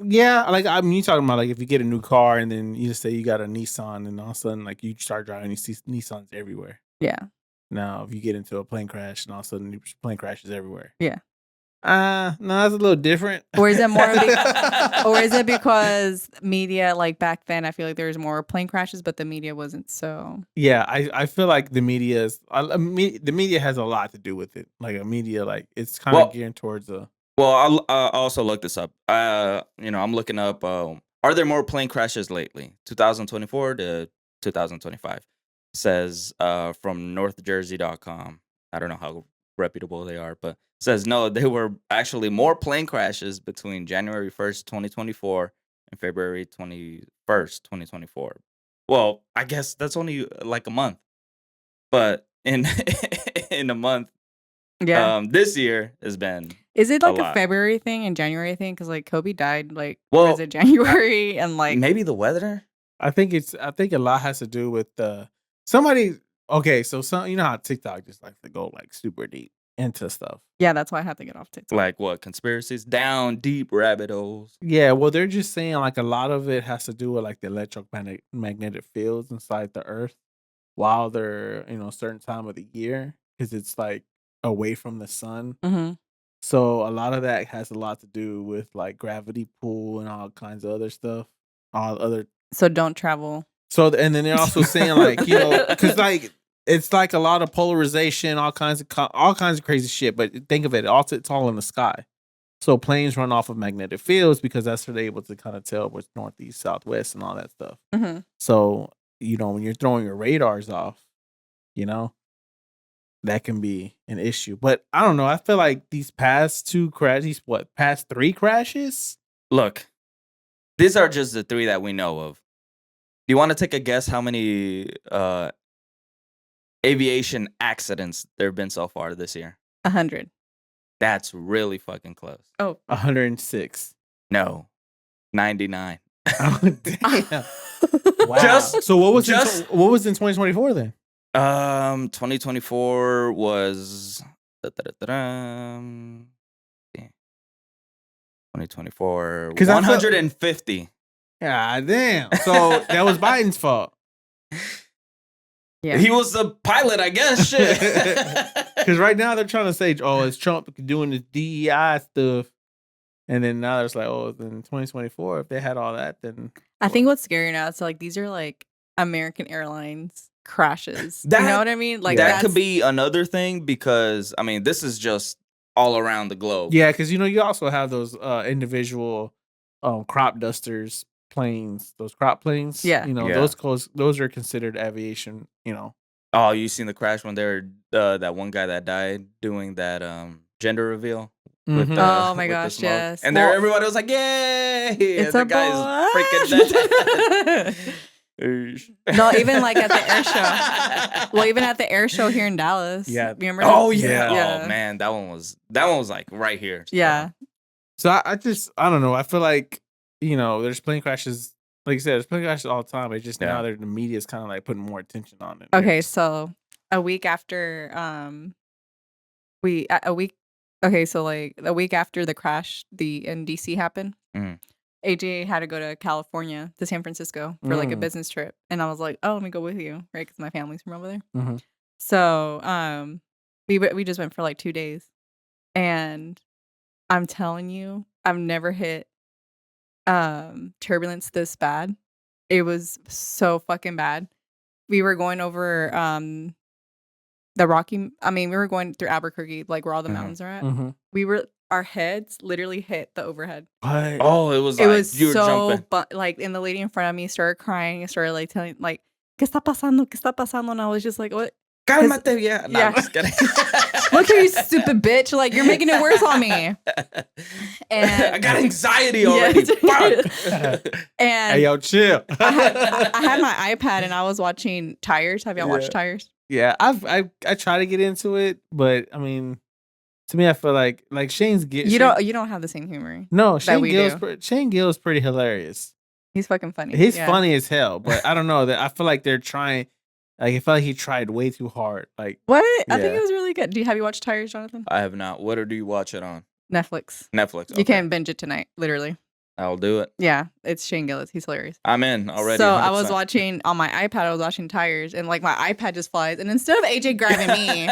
Speaker 4: Yeah, like I mean, you talking about like if you get a new car and then you just say you got a Nissan and all of a sudden like you start driving, you see Nissans everywhere.
Speaker 1: yeah,
Speaker 4: Now, if you get into a plane crash and all of a sudden the plane crashes everywhere.
Speaker 1: yeah.
Speaker 4: No, that's a little different.
Speaker 1: Or is it more? Or is it because media like back then? I feel like there was more plane crashes, but the media wasn't so.
Speaker 4: Yeah, I feel like the media is the media has a lot to do with it. Like a media, like it's kind of
Speaker 5: Well,
Speaker 4: geared towards a.
Speaker 5: well, I'll also look this up. I'm looking up. Are there more plane crashes lately? 2024 to 2025 says from NorthJersey.com. I don't know how reputable they are, but says no. There were actually more plane crashes between January 1st, 2024, and February 21st, 2024. Well, I guess that's only like a month, but in in a month,
Speaker 1: Yeah.
Speaker 5: this year has been
Speaker 1: Is it
Speaker 5: a
Speaker 1: like a
Speaker 5: lot.
Speaker 1: February thing and January thing? Because like Kobe died like
Speaker 5: Well,
Speaker 1: was it January and like
Speaker 5: maybe the weather.
Speaker 4: I think a lot has to do with somebody. Okay, so some how TikTok just likes to go like super deep into stuff.
Speaker 1: yeah, that's why I have to get off TikTok.
Speaker 5: Like what? Conspiracies down deep rabbit holes.
Speaker 4: Yeah, well, they're just saying like a lot of it has to do with like the electromagnetic fields inside the Earth while they're a certain time of the year because it's like away from the sun.
Speaker 1: Mm-hmm.
Speaker 4: So a lot of that has a lot to do with like gravity pull and all kinds of other stuff, all other.
Speaker 1: So don't travel.
Speaker 4: So and then they're also saying like because like it's like a lot of polarization, all kinds of crazy shit. But think of it, it's all in the sky. So planes run off of magnetic fields because that's where they're able to kind of tell what's northeast, southwest, and all that stuff.
Speaker 1: Mm-hmm.
Speaker 4: So when you're throwing your radars off, that can be an issue. But I don't know. I feel like these past past 3 crashes?
Speaker 5: Look, these are just the 3 that we know of. Do you want to take a guess how many aviation accidents there have been so far this year?
Speaker 1: 100.
Speaker 5: That's really fucking close.
Speaker 1: Oh,
Speaker 4: 106.
Speaker 5: No, 99.
Speaker 4: Oh, damn. Wow. So what was in 2024 then?
Speaker 5: 2024 was 2024
Speaker 4: 'Cause I felt-
Speaker 5: 150.
Speaker 4: God damn. So that was Biden's fault.
Speaker 1: yeah.
Speaker 5: He was the pilot, I guess. Shit.
Speaker 4: Because right now they're trying to say, oh, it's Trump doing this DEI stuff. And then now it's like, oh, in 2024, if they had all that, then.
Speaker 1: I think what's scary now is like these are like American Airlines crashes.
Speaker 5: That-
Speaker 1: you know what I mean? Like
Speaker 5: that could be another thing because, this is just all around the globe.
Speaker 4: Yeah, because, you also have those individual crop dusters planes, those crop planes.
Speaker 1: Yeah.
Speaker 5: Yeah.
Speaker 4: Those are considered aviation,
Speaker 5: Oh, you seen the crash when there that one guy that died doing that gender reveal? With
Speaker 4: Mhm.
Speaker 1: Oh my
Speaker 5: with the
Speaker 1: gosh,
Speaker 5: smoke?
Speaker 1: yes.
Speaker 5: And
Speaker 1: Well,
Speaker 5: everybody was like, "Yay!"
Speaker 1: It's
Speaker 5: the
Speaker 1: a
Speaker 5: guy's
Speaker 1: boy.
Speaker 5: freaking dead.
Speaker 1: No, even like at the air show. Well, even at the air show here in Dallas.
Speaker 4: Yeah.
Speaker 1: Remember?
Speaker 5: Oh
Speaker 1: that?
Speaker 5: yeah.
Speaker 1: Yeah.
Speaker 5: Oh man, that one was like right here.
Speaker 1: Yeah.
Speaker 4: So I don't know. I feel like, there's plane crashes. Like you said, there's plane crashes all the time. It's just now the media is kind of like putting more attention on it.
Speaker 1: Okay, so a week after a week after the crash in DC happened,
Speaker 5: Mhm.
Speaker 1: AJ had to go to California to San Francisco for like a
Speaker 4: Mm.
Speaker 1: business trip, and I was like, "Oh, let me go with you," right? Because my family's from over there.
Speaker 4: Mhm.
Speaker 1: So we just went for like 2 days, and I'm telling you, I've never hit turbulence this bad. It was so fucking bad. We were going over we were going through Albuquerque, like where all the
Speaker 5: Mhm.
Speaker 1: mountains are at.
Speaker 4: Mhm.
Speaker 1: Our heads literally hit the overhead.
Speaker 4: But
Speaker 5: Oh, it was
Speaker 1: It
Speaker 5: like
Speaker 1: was
Speaker 5: you were
Speaker 1: so
Speaker 5: jumping.
Speaker 1: and the lady in front of me started crying and started like telling like, ¿Qué está pasando? ¿Qué está pasando? And I was just like, what?
Speaker 5: Cálmate, yeah. Nah,
Speaker 1: Yeah.
Speaker 5: I'm just kidding.
Speaker 1: Look here, you stupid bitch. Like, you're making it worse on me. And
Speaker 5: I got anxiety
Speaker 1: Yeah.
Speaker 5: already. Fuck.
Speaker 1: And
Speaker 4: hey, yo, chill.
Speaker 1: I had my iPad and I was watching Tires. Have y'all watched Tires?
Speaker 4: Yeah, I try to get into it, but I mean, to me, I feel like Shane's
Speaker 1: You don't have the same humor.
Speaker 4: No,
Speaker 1: we do.
Speaker 4: Shane Gill's pretty hilarious.
Speaker 1: He's fucking funny.
Speaker 4: He's
Speaker 1: yeah.
Speaker 4: funny as hell, but I don't know that I feel like they're trying. Like I feel like he tried way too hard. Like
Speaker 1: What? I think
Speaker 4: Yeah.
Speaker 1: it was really good. Have you watched Tires, Jonathan?
Speaker 5: I have not. What do you watch it on?
Speaker 1: Netflix.
Speaker 5: Netflix.
Speaker 1: You can binge it tonight, literally.
Speaker 5: I'll do it.
Speaker 1: Yeah, it's Shane Gillis. He's hilarious.
Speaker 5: I'm in already.
Speaker 1: So I was
Speaker 5: 100%.
Speaker 1: watching on my iPad. I was watching Tires, and like my iPad just flies. And instead of AJ grabbing me,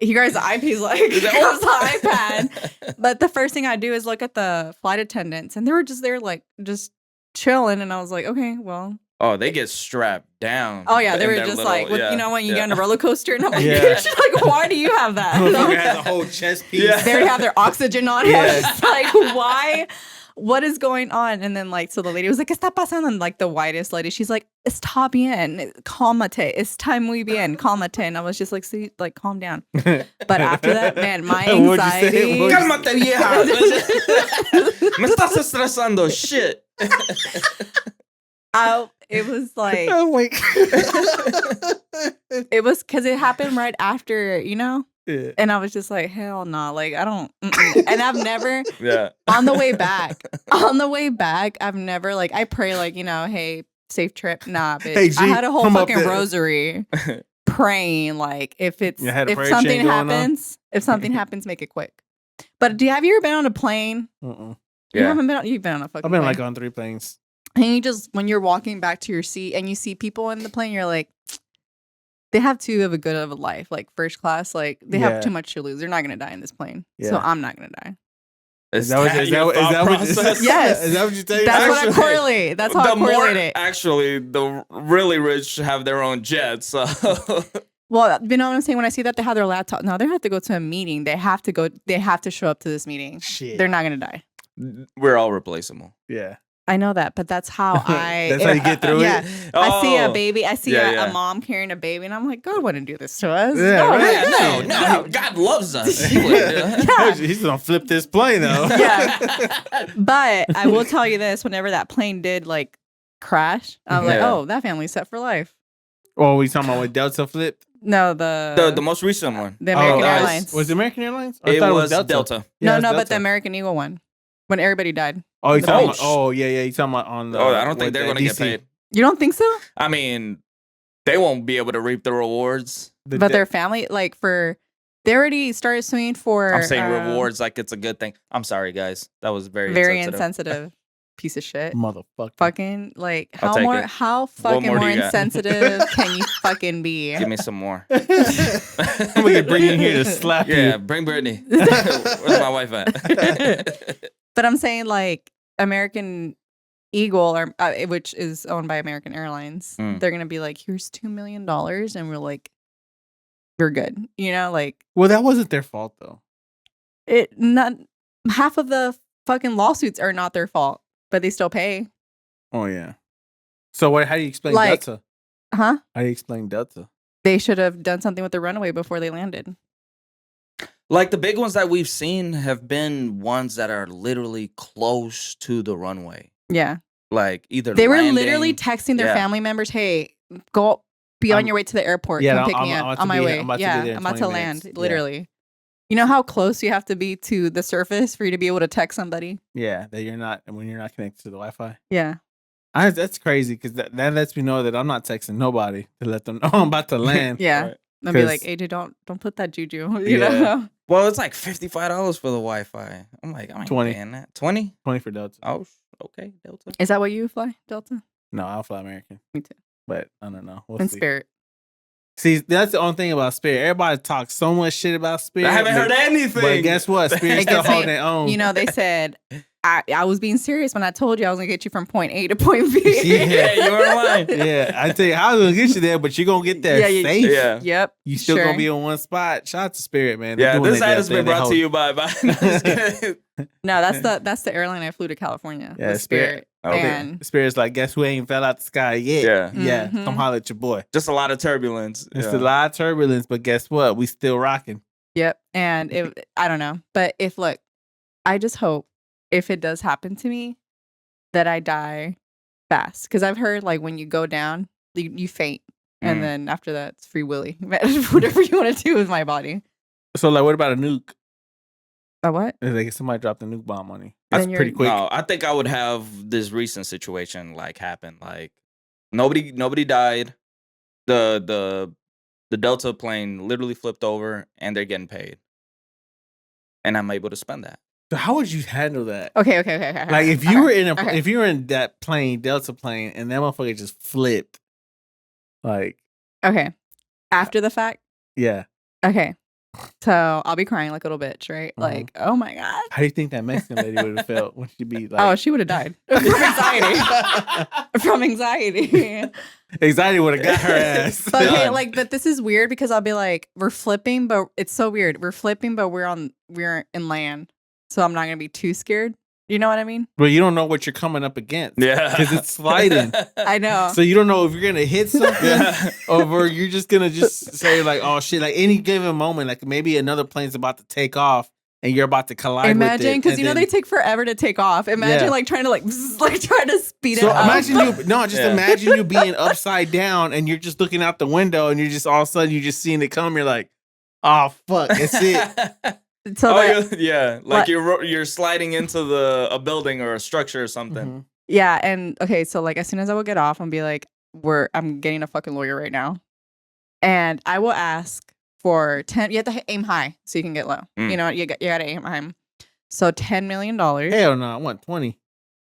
Speaker 1: he grabs the iPad. He's like, grabs the iPad. But the first thing I do is look at the flight attendants, and they were just there, like just chilling. And I was like, okay, well.
Speaker 5: Oh, they get strapped down.
Speaker 1: Oh yeah, they
Speaker 5: in
Speaker 1: were
Speaker 5: their
Speaker 1: just
Speaker 5: little-
Speaker 1: like,
Speaker 5: yeah,
Speaker 1: you know, when you
Speaker 5: yeah.
Speaker 1: get on a roller coaster, and I'm like,
Speaker 4: Yeah.
Speaker 1: bitch, like, why do you have that?
Speaker 4: Motherfucker has a whole chest piece.
Speaker 5: Yeah.
Speaker 1: They already have their oxygen on.
Speaker 4: Yeah.
Speaker 1: I was just like, why? What is going on? And then like, so the lady was like, ¿Qué está pasando? And like the whitest lady, she's like, está bien, cálmate, está muy bien, cálmate. And I was just like, see, like, calm down. But after that, man, my
Speaker 4: What'd you say?
Speaker 1: anxiety.
Speaker 4: What'd you
Speaker 5: Cálmate, vieja. Me estás estresando. Shit.
Speaker 1: It was like,
Speaker 4: Oh my
Speaker 1: it was because it happened right after, you know?
Speaker 4: Yeah.
Speaker 1: And I was just like, hell no, like, I don't. Mm-mm. And I've never,
Speaker 5: Yeah.
Speaker 1: on the way back, I've never, like, I pray, like, you know, hey, safe trip. Nah, bitch.
Speaker 4: Hey, G,
Speaker 1: I had a whole
Speaker 4: come up
Speaker 1: fucking
Speaker 4: there.
Speaker 1: rosary praying, like, if
Speaker 4: You had a
Speaker 1: if
Speaker 4: prayer
Speaker 1: something
Speaker 4: chain going on?
Speaker 1: happens, make it quick. But have you ever been on a plane?
Speaker 4: Uh-uh.
Speaker 1: You
Speaker 5: Yeah.
Speaker 1: haven't been. You've been on a fucking.
Speaker 4: I've been
Speaker 1: plane.
Speaker 4: like on 3 planes.
Speaker 1: And you just, when you're walking back to your seat and you see people in the plane, you're like, they have too of a good of a life, like first class, like they
Speaker 4: Yeah.
Speaker 1: have too much to lose. They're not gonna die in this plane, so
Speaker 4: Yeah.
Speaker 1: I'm not gonna die.
Speaker 5: Is
Speaker 4: your
Speaker 5: that
Speaker 4: what
Speaker 5: process?
Speaker 1: Yes.
Speaker 4: Is that what you think?
Speaker 1: That's what I
Speaker 5: Actually,
Speaker 1: correlate. That's how I
Speaker 5: the more,
Speaker 1: correlate it.
Speaker 5: actually, the really rich have their own jets. So
Speaker 1: Well, you know what I'm saying? When I see that they have their laptop, no, they have to go to a meeting. They have to go. They have to show up to this meeting.
Speaker 4: Shit.
Speaker 1: They're not gonna die.
Speaker 5: we're all replaceable.
Speaker 4: Yeah.
Speaker 1: I know that, but that's how I.
Speaker 4: That's how you get through
Speaker 1: yeah.
Speaker 4: it.
Speaker 1: I see a
Speaker 5: Oh.
Speaker 1: baby. I see
Speaker 5: Yeah,
Speaker 1: a mom carrying a baby, and I'm like, God wouldn't do this to us.
Speaker 4: Yeah,
Speaker 1: Oh,
Speaker 4: right.
Speaker 5: Yeah,
Speaker 1: yeah,
Speaker 5: no, God loves us. He would,
Speaker 1: Yeah.
Speaker 4: He's gonna flip this plane though.
Speaker 1: Yeah. But I will tell you this: whenever that plane did like crash, I was like,
Speaker 5: Yeah.
Speaker 1: oh, that family's set for life.
Speaker 4: Oh, we talking about when Delta flipped?
Speaker 1: No,
Speaker 5: the most recent one.
Speaker 1: the American
Speaker 4: Oh,
Speaker 1: Airlines.
Speaker 4: Was it American Airlines? I
Speaker 5: It
Speaker 4: thought
Speaker 5: was Delta.
Speaker 4: Yeah,
Speaker 1: no,
Speaker 4: it's
Speaker 1: no, but
Speaker 4: Delta.
Speaker 1: the American Eagle one, when everybody died.
Speaker 4: Oh, you
Speaker 1: the
Speaker 4: talking
Speaker 5: boat.
Speaker 4: about? Oh, yeah. You talking about on the?
Speaker 5: Oh, I don't think
Speaker 4: with
Speaker 5: they're
Speaker 4: the
Speaker 5: going to get
Speaker 4: DC.
Speaker 5: paid.
Speaker 1: You don't think so?
Speaker 5: I mean, they won't be able to reap the rewards.
Speaker 1: But their family, like they already started suing for.
Speaker 5: I'm saying rewards like it's a good thing. I'm sorry, guys. That was very insensitive.
Speaker 1: insensitive piece of shit.
Speaker 4: motherfucker.
Speaker 1: Fucking like
Speaker 5: I'll take it.
Speaker 1: how fucking
Speaker 5: more do
Speaker 1: more
Speaker 5: you got?
Speaker 1: insensitive can you fucking be?
Speaker 5: Give me some more.
Speaker 4: I'm gonna bring you in here to slap
Speaker 5: Yeah,
Speaker 4: you.
Speaker 5: bring Brittany. Where's my wife at?
Speaker 1: But I'm saying like American Eagle, or which is owned by American Airlines,
Speaker 5: Mm.
Speaker 1: they're gonna be like, here's $2 million, and we're like, you're good. You know, like
Speaker 4: Well, that wasn't their fault though.
Speaker 1: it. Not half of the fucking lawsuits are not their fault, but they still pay.
Speaker 4: Oh yeah. So what? How do you explain
Speaker 1: Like-
Speaker 4: Delta?
Speaker 1: Huh?
Speaker 4: How do you explain Delta?
Speaker 1: They should have done something with the runaway before they landed.
Speaker 5: Like the big ones that we've seen have been ones that are literally close to the runway.
Speaker 1: Yeah.
Speaker 5: Like either
Speaker 1: They were
Speaker 5: landing-
Speaker 1: literally texting their
Speaker 5: Yeah.
Speaker 1: family members, "Hey, go be on
Speaker 4: I'm-
Speaker 1: your way to the airport.
Speaker 4: yeah,
Speaker 1: Come pick
Speaker 4: I'm
Speaker 1: me
Speaker 4: about
Speaker 1: up
Speaker 4: to
Speaker 1: on my
Speaker 4: be-
Speaker 1: way.
Speaker 4: I'm about to be
Speaker 1: Yeah,
Speaker 4: there in
Speaker 1: I'm about to
Speaker 4: 20
Speaker 1: land.
Speaker 4: minutes. Yeah.
Speaker 1: Literally. You know how close you have to be to the surface for you to be able to text somebody?
Speaker 4: Yeah, that you're not when you're not connected to the Wi-Fi.
Speaker 1: Yeah.
Speaker 4: That's crazy because that lets me know that I'm not texting nobody to let them know I'm about to land.
Speaker 1: Yeah.
Speaker 5: Right.
Speaker 1: And be like,
Speaker 4: 'Cause-
Speaker 1: AJ, don't put that juju. You
Speaker 4: Yeah.
Speaker 1: know?
Speaker 5: Well, it's like $55 for the Wi-Fi. I'm like, I ain't
Speaker 4: 20.
Speaker 5: paying that. 20?
Speaker 4: 20 for Delta.
Speaker 5: Oh, okay, Delta.
Speaker 1: Is that what you fly, Delta?
Speaker 4: No, I'll fly American.
Speaker 1: Me too.
Speaker 4: But I don't know. We'll
Speaker 1: And
Speaker 4: see.
Speaker 1: Spirit.
Speaker 4: See, that's the only thing about Spirit. Everybody talks so much shit about Spirit.
Speaker 5: I haven't heard
Speaker 4: but-
Speaker 5: anything.
Speaker 4: But guess what? Spirit's
Speaker 1: It
Speaker 4: still
Speaker 1: gets me-
Speaker 4: holding their own.
Speaker 1: You know, they said I was being serious when I told you I was gonna get you from point A to point B.
Speaker 5: Yeah, you were lying.
Speaker 4: Yeah, I tell you, I was gonna get you there, but you're gonna get there
Speaker 1: Yeah,
Speaker 4: safe.
Speaker 5: Yeah.
Speaker 1: Yep.
Speaker 4: You still
Speaker 1: Sure.
Speaker 4: gonna be in one spot. Shout out to Spirit, man. They're
Speaker 5: Yeah,
Speaker 4: doing
Speaker 5: this
Speaker 4: their
Speaker 5: ad
Speaker 4: damn
Speaker 5: has
Speaker 4: thing.
Speaker 5: been
Speaker 4: They
Speaker 5: brought
Speaker 4: hold-
Speaker 5: to you by. No, just kidding.
Speaker 1: No, that's the airline I flew to California.
Speaker 4: Yeah,
Speaker 1: with Spirit.
Speaker 5: Okay.
Speaker 1: And
Speaker 4: Spirit's like, guess who ain't fell out the sky yet?
Speaker 5: Yeah.
Speaker 4: Yeah.
Speaker 1: Mhm.
Speaker 4: Come holler at your boy.
Speaker 5: Just a lot of turbulence.
Speaker 4: It's
Speaker 5: Yeah.
Speaker 4: a lot of turbulence, but guess what? We still rocking.
Speaker 1: yep. And I don't know. But look, I just hope if it does happen to me that I die fast. Because I've heard like when you go down, you faint And then after that, it's free willy. Whatever you want to do with my body.
Speaker 4: So, like, what about a nuke?
Speaker 1: A what?
Speaker 4: Like, if somebody dropped a nuke bomb on you,
Speaker 1: Then
Speaker 4: that's pretty quick.
Speaker 5: No, I think I would have this recent situation like happen. Like nobody died. The Delta plane literally flipped over, and they're getting paid, and I'm able to spend that.
Speaker 4: So how would you handle that?
Speaker 1: Okay.
Speaker 4: Like, if you were if you were in that plane, Delta plane, and that motherfucker just flipped, like,
Speaker 1: Okay. After the fact.
Speaker 4: yeah.
Speaker 1: Okay. So I'll be crying like a little bitch, right? Like, oh my God.
Speaker 4: How do you think that Mexican lady would have felt when she'd be like,
Speaker 1: Oh, she would have died from anxiety. From anxiety.
Speaker 4: Anxiety would have got her ass.
Speaker 1: But okay, like, but this is weird because I'll be like, we're flipping, but it's so weird. We're flipping, but we're in land, so I'm not gonna be too scared. You know what I mean?
Speaker 4: But you don't know what you're coming up against.
Speaker 5: Yeah,
Speaker 4: because it's sliding.
Speaker 1: I know.
Speaker 4: So you don't know if you're gonna hit something, or you're just gonna say like, "Oh shit!" Like any given moment, like maybe another plane's about to take off, and you're about to collide.
Speaker 1: Imagine, because you know they take forever to take off. Imagine like trying to like trying to speed it up.
Speaker 4: Imagine you being upside down, and you're just looking out the window, and you're just all of a sudden you're just seeing it come. You're like, "Oh fuck, it's it."
Speaker 1: So
Speaker 5: like you're sliding into a building or a structure or something.
Speaker 4: Mm-hmm.
Speaker 1: Yeah, and okay, so like as soon as I will get off, I'm be like, I'm getting a fucking lawyer right now, and I will ask for 10. You have to aim high so you can get low. You know, you got to aim high. So $10 million.
Speaker 4: Hell no, I want 20.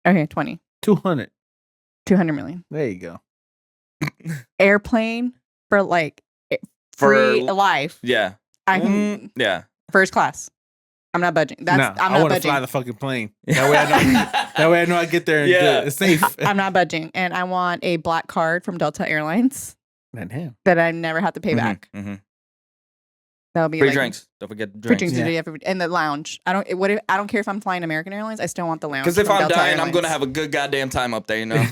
Speaker 1: Okay, 20.
Speaker 4: 200.
Speaker 1: 200 million.
Speaker 4: There you go.
Speaker 1: Airplane for like free life.
Speaker 5: Yeah,
Speaker 1: I can.
Speaker 5: Yeah.
Speaker 1: First class. I'm not budging. I'm not
Speaker 4: I want to
Speaker 1: budging.
Speaker 4: fly the fucking plane. That way I know I get there and it's safe.
Speaker 1: I'm not budging. And I want a black card from Delta Airlines
Speaker 4: Damn.
Speaker 1: that I never have to pay back. That'll be
Speaker 5: free
Speaker 1: like,
Speaker 5: drinks. Don't forget the
Speaker 1: free
Speaker 5: drinks.
Speaker 1: drinks in the lounge. I don't care if I'm flying American Airlines. I still want the lounge.
Speaker 5: Because if
Speaker 1: from
Speaker 5: I'm
Speaker 1: Delta
Speaker 5: dying,
Speaker 1: Airlines.
Speaker 5: I'm gonna have a good goddamn time up there. You know.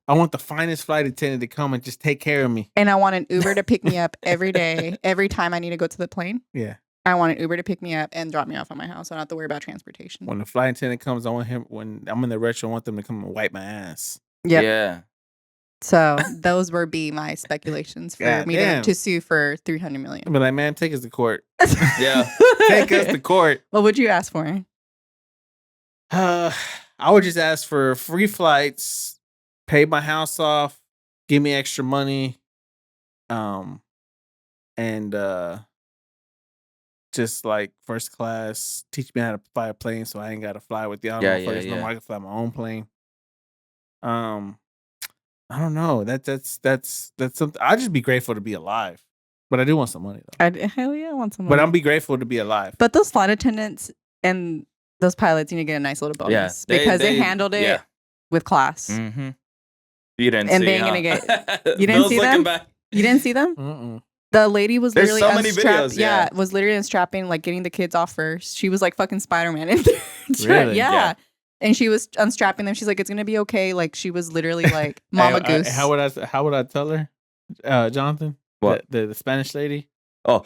Speaker 4: I want the finest flight attendant to come and just take care of me.
Speaker 1: And I want an Uber to pick me up every day, every time I need to go to the plane.
Speaker 4: Yeah.
Speaker 1: I want an Uber to pick me up and drop me off at my house. I don't have to worry about transportation.
Speaker 4: When the flight attendant comes, I want him. When I'm in the restaurant, I want them to come and wipe my ass.
Speaker 1: Yep.
Speaker 5: Yeah.
Speaker 1: So those would be my speculations for me to sue for $300 million.
Speaker 4: I'd be like, man, take us to court.
Speaker 5: Yeah.
Speaker 4: Take us to court.
Speaker 1: What would you ask for?
Speaker 4: I would just ask for free flights, pay my house off, give me extra money, and just like first class, teach me how to fly a plane so I ain't got to fly with y'all. No, I can fly my own plane. I don't know. That's something. I'd just be grateful to be alive, but I do want some money though.
Speaker 1: Hell yeah, I want some money.
Speaker 4: But I'm be grateful to be alive.
Speaker 1: But those flight attendants and those pilots need to get a nice little bonus because they handled it with class.
Speaker 5: Mm-hmm. You didn't
Speaker 1: and
Speaker 5: see,
Speaker 1: they ain't gonna get. You didn't see them. You didn't see them.
Speaker 4: Mm-mm.
Speaker 1: The lady was
Speaker 5: There's
Speaker 1: literally
Speaker 5: so many videos, yeah.
Speaker 1: was literally unstrapping, like getting the kids off first. She was like fucking Spider-Man in there.
Speaker 4: Really?
Speaker 1: Yeah. And she was unstrapping them. She's like, it's gonna be okay. Like she was literally like Mama Goose.
Speaker 4: How would I tell her, Jonathan?
Speaker 5: What?
Speaker 4: The Spanish lady?
Speaker 5: Oh,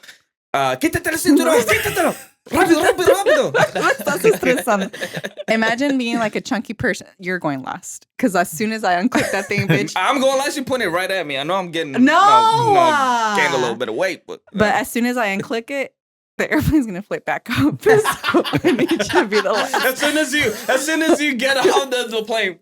Speaker 5: quítate el cinturón, quítatelo. Rápido.
Speaker 1: Estás estresando. Imagine being like a chunky person. You're going last. Because as soon as I unclick that thing, bitch.
Speaker 5: I'm going last. You point it right at me. I know I'm getting
Speaker 1: gained
Speaker 5: a little bit of weight, but
Speaker 1: as soon as I unclick it, the airplane's gonna flip back up. So I need you to be the last.
Speaker 5: As soon as you get off the plane.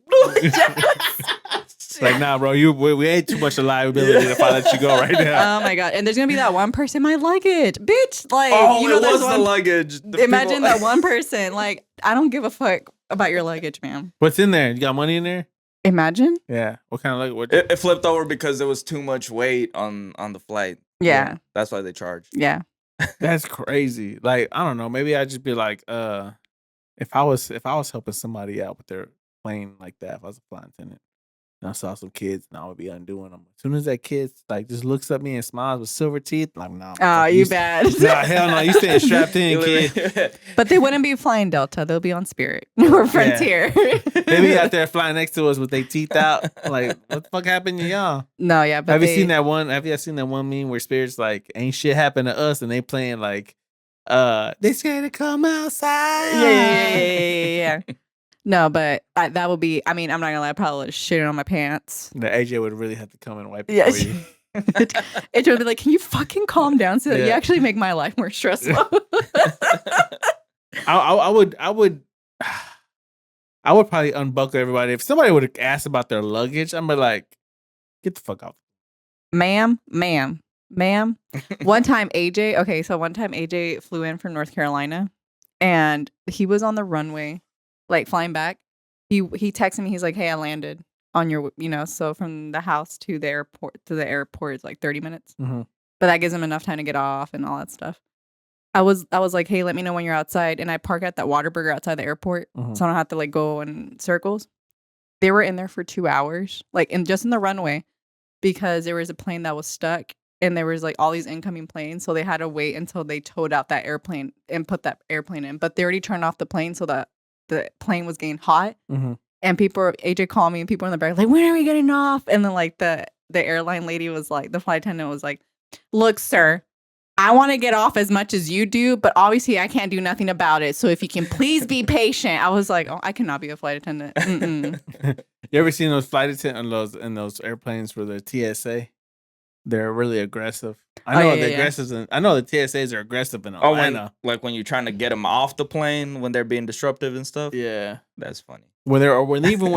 Speaker 4: Like, nah, bro, we ain't too much liability if I let you go right now.
Speaker 1: Oh my god! And there's gonna be that one person, my luggage, bitch. Like,
Speaker 5: it was the luggage.
Speaker 1: Imagine that one person. Like, I don't give a fuck about your luggage, man.
Speaker 4: What's in there? You got money in there?
Speaker 1: Imagine.
Speaker 4: Yeah. What kind of luggage?
Speaker 5: It flipped over because there was too much weight on the flight.
Speaker 1: Yeah.
Speaker 5: That's why they charged.
Speaker 1: Yeah.
Speaker 4: That's crazy. Like, I don't know. Maybe I'd just be like, if I was helping somebody out with their plane like that, if I was a flight attendant, and I saw some kids, and I would be undoing them. As soon as that kid like just looks at me and smiles with silver teeth, I'm like, nah.
Speaker 1: Oh, you bad.
Speaker 4: Nah, hell no. You staying strapped in, kid.
Speaker 1: But they wouldn't be flying Delta. They'll be on Spirit or Frontier.
Speaker 4: They be out there flying next to us with their teeth out. Like, what the fuck happened to y'all?
Speaker 1: No, yeah. But
Speaker 4: have you seen that one? Have you seen that one meme where Spirit's like, ain't shit happened to us, and they playing like, they scared to come outside.
Speaker 1: Yeah. No, but that would be. I mean, I'm not gonna lie. I probably would have shitted on my pants.
Speaker 4: The AJ would really have to come and wipe it
Speaker 1: Yeah.
Speaker 4: for you.
Speaker 1: It would be like, can you fucking calm down so that you
Speaker 4: Yeah.
Speaker 1: actually make my life more stressful?
Speaker 4: I would I would probably unbuckle everybody. If somebody would have asked about their luggage, I'm like, get the fuck out.
Speaker 1: ma'am. One time AJ flew in from North Carolina and he was on the runway, like flying back. He texted me, he's like, hey, I landed on your, so from the house to the airport is like 30 minutes.
Speaker 4: Mhm.
Speaker 1: But that gives him enough time to get off and all that stuff. I was like, hey, let me know when you're outside. And I park at that Whataburger outside the airport.
Speaker 4: Mhm.
Speaker 1: So I don't have to like go in circles. They were in there for 2 hours, like just in the runway, because there was a plane that was stuck and there was like all these incoming planes. So they had to wait until they towed out that airplane and put that airplane in. But they already turned off the plane so that the plane was getting hot.
Speaker 4: Mhm.
Speaker 1: And AJ called me and people in the back like, when are we getting off? And then like the airline lady was like, the flight attendant was like, look, sir, I want to get off as much as you do, but obviously I can't do nothing about it. So if you can please be patient. I was like, oh, I cannot be a flight attendant.
Speaker 4: You ever seen those flight attendants in those airplanes for the TSA? They're really aggressive. I know I know the TSAs are aggressive in Atlanta.
Speaker 5: When you're trying to get them off the plane when they're being disruptive and stuff.
Speaker 4: Yeah,
Speaker 5: That's funny.
Speaker 4: when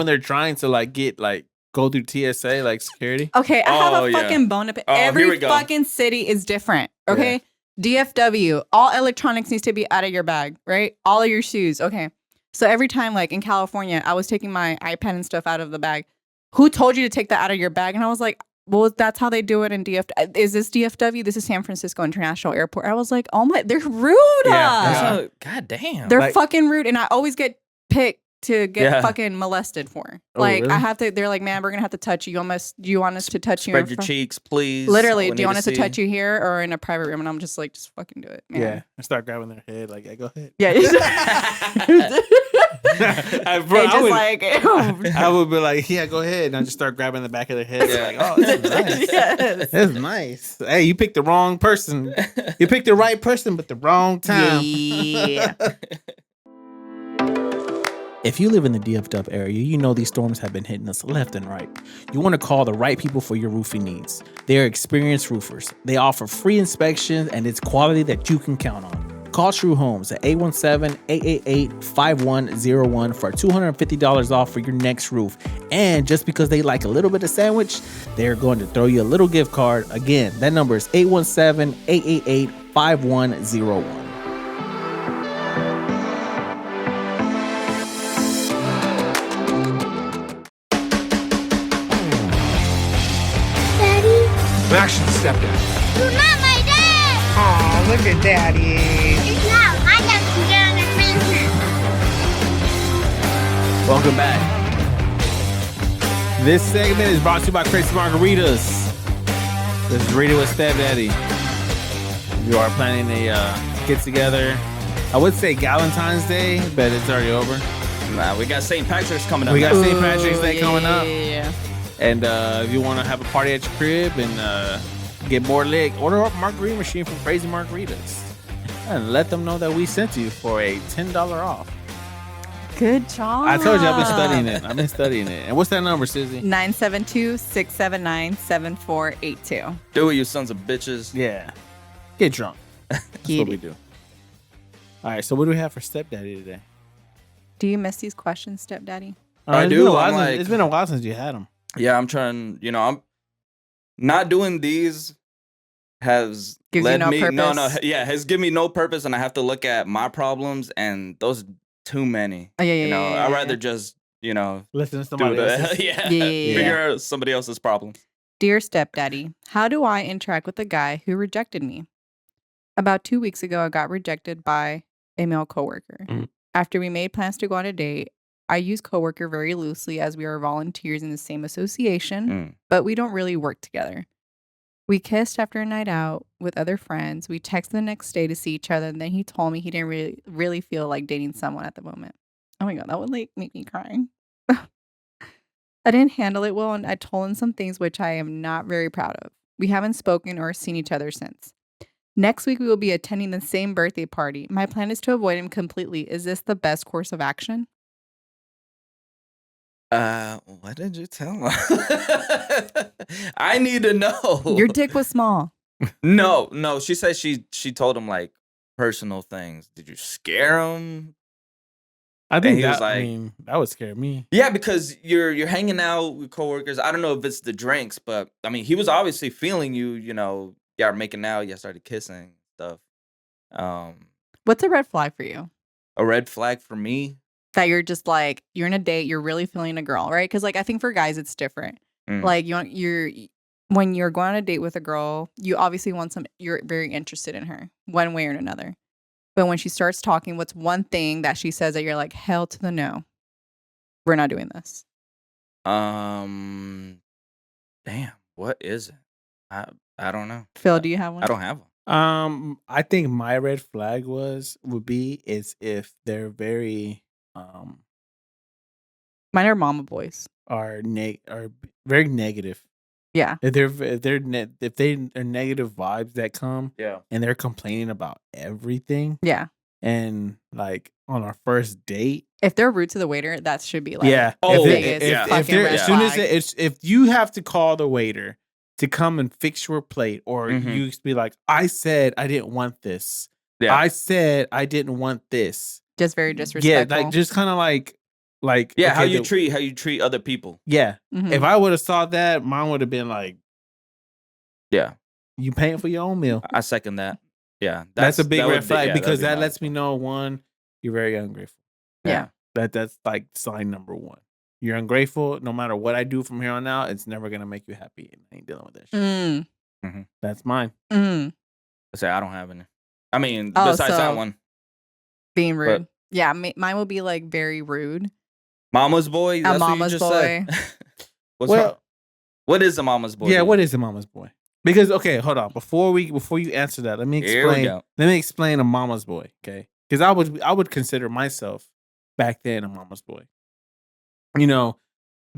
Speaker 4: they're trying to like get like go through TSA like security.
Speaker 1: Okay, I have a fucking bone to pick.
Speaker 5: Here we
Speaker 1: Every
Speaker 5: go.
Speaker 1: fucking city is different. Okay. DFW, all electronics needs to be out of your bag, right? All of your shoes. Okay. So every time, like in California, I was taking my iPad and stuff out of the bag. Who told you to take that out of your bag? And I was like, well, that's how they do it in DFW. Is this DFW? This is San Francisco International Airport. I was like, oh my, they're rude.
Speaker 5: Yeah. God damn.
Speaker 1: They're fucking rude. And I always get picked to get
Speaker 5: Yeah.
Speaker 1: fucking molested for.
Speaker 4: Oh,
Speaker 1: Like,
Speaker 4: really?
Speaker 1: I have to, they're like, man, we're going to have to touch you. Do you want us to touch you?
Speaker 5: Spread your cheeks, please.
Speaker 1: Literally,
Speaker 5: We
Speaker 1: do you
Speaker 5: need
Speaker 1: want us to
Speaker 5: see.
Speaker 1: touch you here or in a private room? And I'm just like, just fucking do it, man.
Speaker 4: Yeah, I start grabbing their head like, yeah, go ahead.
Speaker 1: Yeah.
Speaker 4: I would be like, yeah, go ahead, and I just start grabbing the back of their head.
Speaker 5: Yeah.
Speaker 4: Like, oh, this is nice.
Speaker 1: Yes.
Speaker 4: That's nice. Hey, you picked the wrong person. You picked the right person, but the wrong time.
Speaker 1: Yeah.
Speaker 4: If you live in the DFW area, you know these storms have been hitting us left and right. You want to call the right people for your roofing needs. They are experienced roofers. They offer free inspections and it's quality that you can count on. Call True Homes at 817-888-5101 for $250 off for your next roof. And just because they like a little bit of sandwich, they're going to throw you a little gift card. Again, that number is 817-888-5101.
Speaker 2: Action, stepdad.
Speaker 6: You're not my dad!
Speaker 2: Aw, look at daddy.
Speaker 6: It's not. I have to get on the business.
Speaker 4: Welcome back. This segment is brought to you by Crazy Margaritas. This is Rita with Stepdaddy. You are planning a get together. I would say Valentine's Day, but it's already over.
Speaker 5: Nah, we got St. Patrick's coming up.
Speaker 4: We got St. Patrick's Day coming up.
Speaker 1: Yeah.
Speaker 4: And if you want to have a party at your crib and get more lit, order up a margarita machine from Crazy Margaritas. And let them know that we sent you for a $10 off.
Speaker 1: Good job.
Speaker 4: I told you I've been studying it. And what's that number, Sizzy?
Speaker 1: 972-679-7482.
Speaker 5: Do it, you sons of bitches.
Speaker 4: Yeah. Get drunk. That's
Speaker 1: Get
Speaker 4: what we
Speaker 1: it.
Speaker 4: do. All right, so what do we have for Stepdaddy today?
Speaker 1: Do you miss these questions, stepdaddy?
Speaker 5: I
Speaker 4: It's
Speaker 5: do.
Speaker 4: been a while
Speaker 5: I'm
Speaker 4: since-
Speaker 5: like-
Speaker 4: it's been a while since you had them.
Speaker 5: Yeah, I'm trying, I'm not doing these has
Speaker 1: Gives
Speaker 5: led
Speaker 1: you no
Speaker 5: me
Speaker 1: purpose?
Speaker 5: has given me no purpose, and I have to look at my problems, and those too many.
Speaker 1: Oh, yeah,
Speaker 5: I'd rather just
Speaker 4: Listen to
Speaker 5: do
Speaker 4: somebody
Speaker 5: the
Speaker 4: else's.
Speaker 5: yeah,
Speaker 1: Yeah.
Speaker 5: figure out somebody else's problems.
Speaker 1: Dear stepdaddy, how do I interact with a guy who rejected me? About 2 weeks ago, I got rejected by a male coworker.
Speaker 4: Mhm.
Speaker 1: After we made plans to go on a date, I use coworker very loosely as we are volunteers in the same association, but we don't really work together. We kissed after a night out with other friends. We texted the next day to see each other, and then he told me he didn't really feel like dating someone at the moment. Oh my God, that would like make me cry. I didn't handle it well, and I told him some things which I am not very proud of. We haven't spoken or seen each other since. Next week, we will be attending the same birthday party. My plan is to avoid him completely. Is this the best course of action?
Speaker 5: What did you tell him? I need to know.
Speaker 1: Your dick was small.
Speaker 5: No. She said she told him like personal things. Did you scare him?
Speaker 4: I think
Speaker 5: he was
Speaker 4: that, I
Speaker 5: like-
Speaker 4: mean, that would scare me.
Speaker 5: Yeah, because you're hanging out with coworkers. I don't know if it's the drinks, but I mean, he was obviously feeling you. You know, y'all making out, y'all started kissing stuff.
Speaker 1: What's a red flag for you?
Speaker 5: A red flag for me.
Speaker 1: That you're just like, you're in a date, you're really feeling a girl, right? Because like I think for guys it's different.
Speaker 5: Mm.
Speaker 1: Like when you're going on a date with a girl, you obviously you're very interested in her one way or another. But when she starts talking, what's one thing that she says that you're like, hell to the no, we're not doing this?
Speaker 5: Damn, what is it? I don't know.
Speaker 1: Phil, do you have one?
Speaker 5: I don't have one.
Speaker 4: I think my red flag would be if they're very
Speaker 1: Mine are mama boys.
Speaker 4: are very negative.
Speaker 1: Yeah.
Speaker 4: If they are negative vibes that come
Speaker 5: Yeah.
Speaker 4: and they're complaining about everything,
Speaker 1: Yeah.
Speaker 4: and like on our first date,
Speaker 1: If they're rude to the waiter, that should be like,
Speaker 4: yeah.
Speaker 5: Oh,
Speaker 1: biggest
Speaker 5: yeah.
Speaker 1: fucking
Speaker 4: they're
Speaker 1: red
Speaker 4: as soon as
Speaker 1: flag.
Speaker 4: if you have to call the waiter to come and fix your plate, or
Speaker 5: Mhm.
Speaker 4: you be like, I said I didn't want this.
Speaker 5: Yeah.
Speaker 4: I said I didn't want this.
Speaker 1: Just very
Speaker 4: Yeah,
Speaker 1: disrespectful.
Speaker 4: like just kind of like
Speaker 5: Yeah,
Speaker 4: okay,
Speaker 5: how you treat other people.
Speaker 4: Yeah.
Speaker 1: Mhm.
Speaker 4: If I would have saw that, mine would have been like,
Speaker 5: Yeah,
Speaker 4: you paying for your own meal.
Speaker 5: I second that. Yeah,
Speaker 4: That's a big
Speaker 5: that would
Speaker 4: red
Speaker 5: be-
Speaker 4: flag
Speaker 5: yeah,
Speaker 4: because
Speaker 5: that'd
Speaker 4: that
Speaker 5: be
Speaker 4: lets me
Speaker 5: mine.
Speaker 4: know, one, you're very ungrateful.
Speaker 1: Yeah.
Speaker 4: That's like sign number one. You're ungrateful. No matter what I do from here on out, it's never gonna make you happy, and I ain't dealing with that shit. That's mine.
Speaker 5: I say I don't have any. I mean,
Speaker 1: Oh,
Speaker 5: besides that
Speaker 1: so-
Speaker 5: one,
Speaker 1: Being rude. Yeah, mine will be like very rude.
Speaker 5: mama's boy. That's what you
Speaker 1: mama's
Speaker 5: just
Speaker 1: boy.
Speaker 5: said. What's wrong?
Speaker 4: Well,
Speaker 5: What is a mama's boy?
Speaker 4: yeah.
Speaker 5: to
Speaker 4: What
Speaker 5: you?
Speaker 4: is a mama's boy? Because okay, hold on. Before you answer that, let me
Speaker 5: Here we
Speaker 4: explain.
Speaker 5: go.
Speaker 4: Let me explain a mama's boy. Okay, because I would consider myself back then a mama's boy. You know,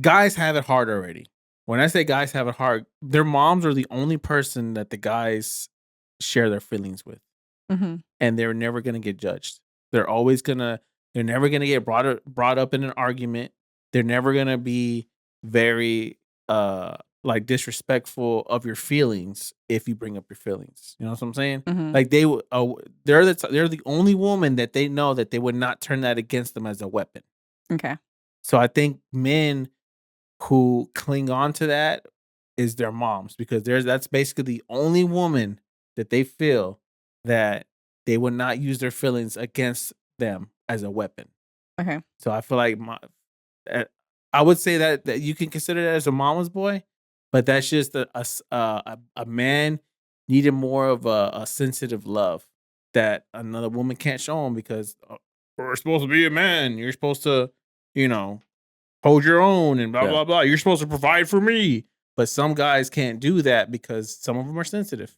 Speaker 4: guys have it hard already. When I say guys have it hard, their moms are the only person that the guys share their feelings with,
Speaker 1: Mm-hmm.
Speaker 4: and they're never gonna get judged. They're never gonna get brought up in an argument. They're never gonna be very like disrespectful of your feelings if you bring up your feelings. You know what I'm saying?
Speaker 1: Mm-hmm.
Speaker 4: Like they're the only woman that they know that they would not turn that against them as a weapon.
Speaker 1: Okay.
Speaker 4: So I think men who cling on to that is their moms, because that's basically the only woman that they feel that they would not use their feelings against them as a weapon.
Speaker 1: Okay.
Speaker 4: So I feel like I would say that you can consider that as a mama's boy, but that's just a man needing more of a sensitive love that another woman can't show him, because we're supposed to be a man. You're supposed to, hold your own and blah,
Speaker 5: Yeah.
Speaker 4: blah, blah. You're supposed to provide for me. But some guys can't do that because some of them are sensitive.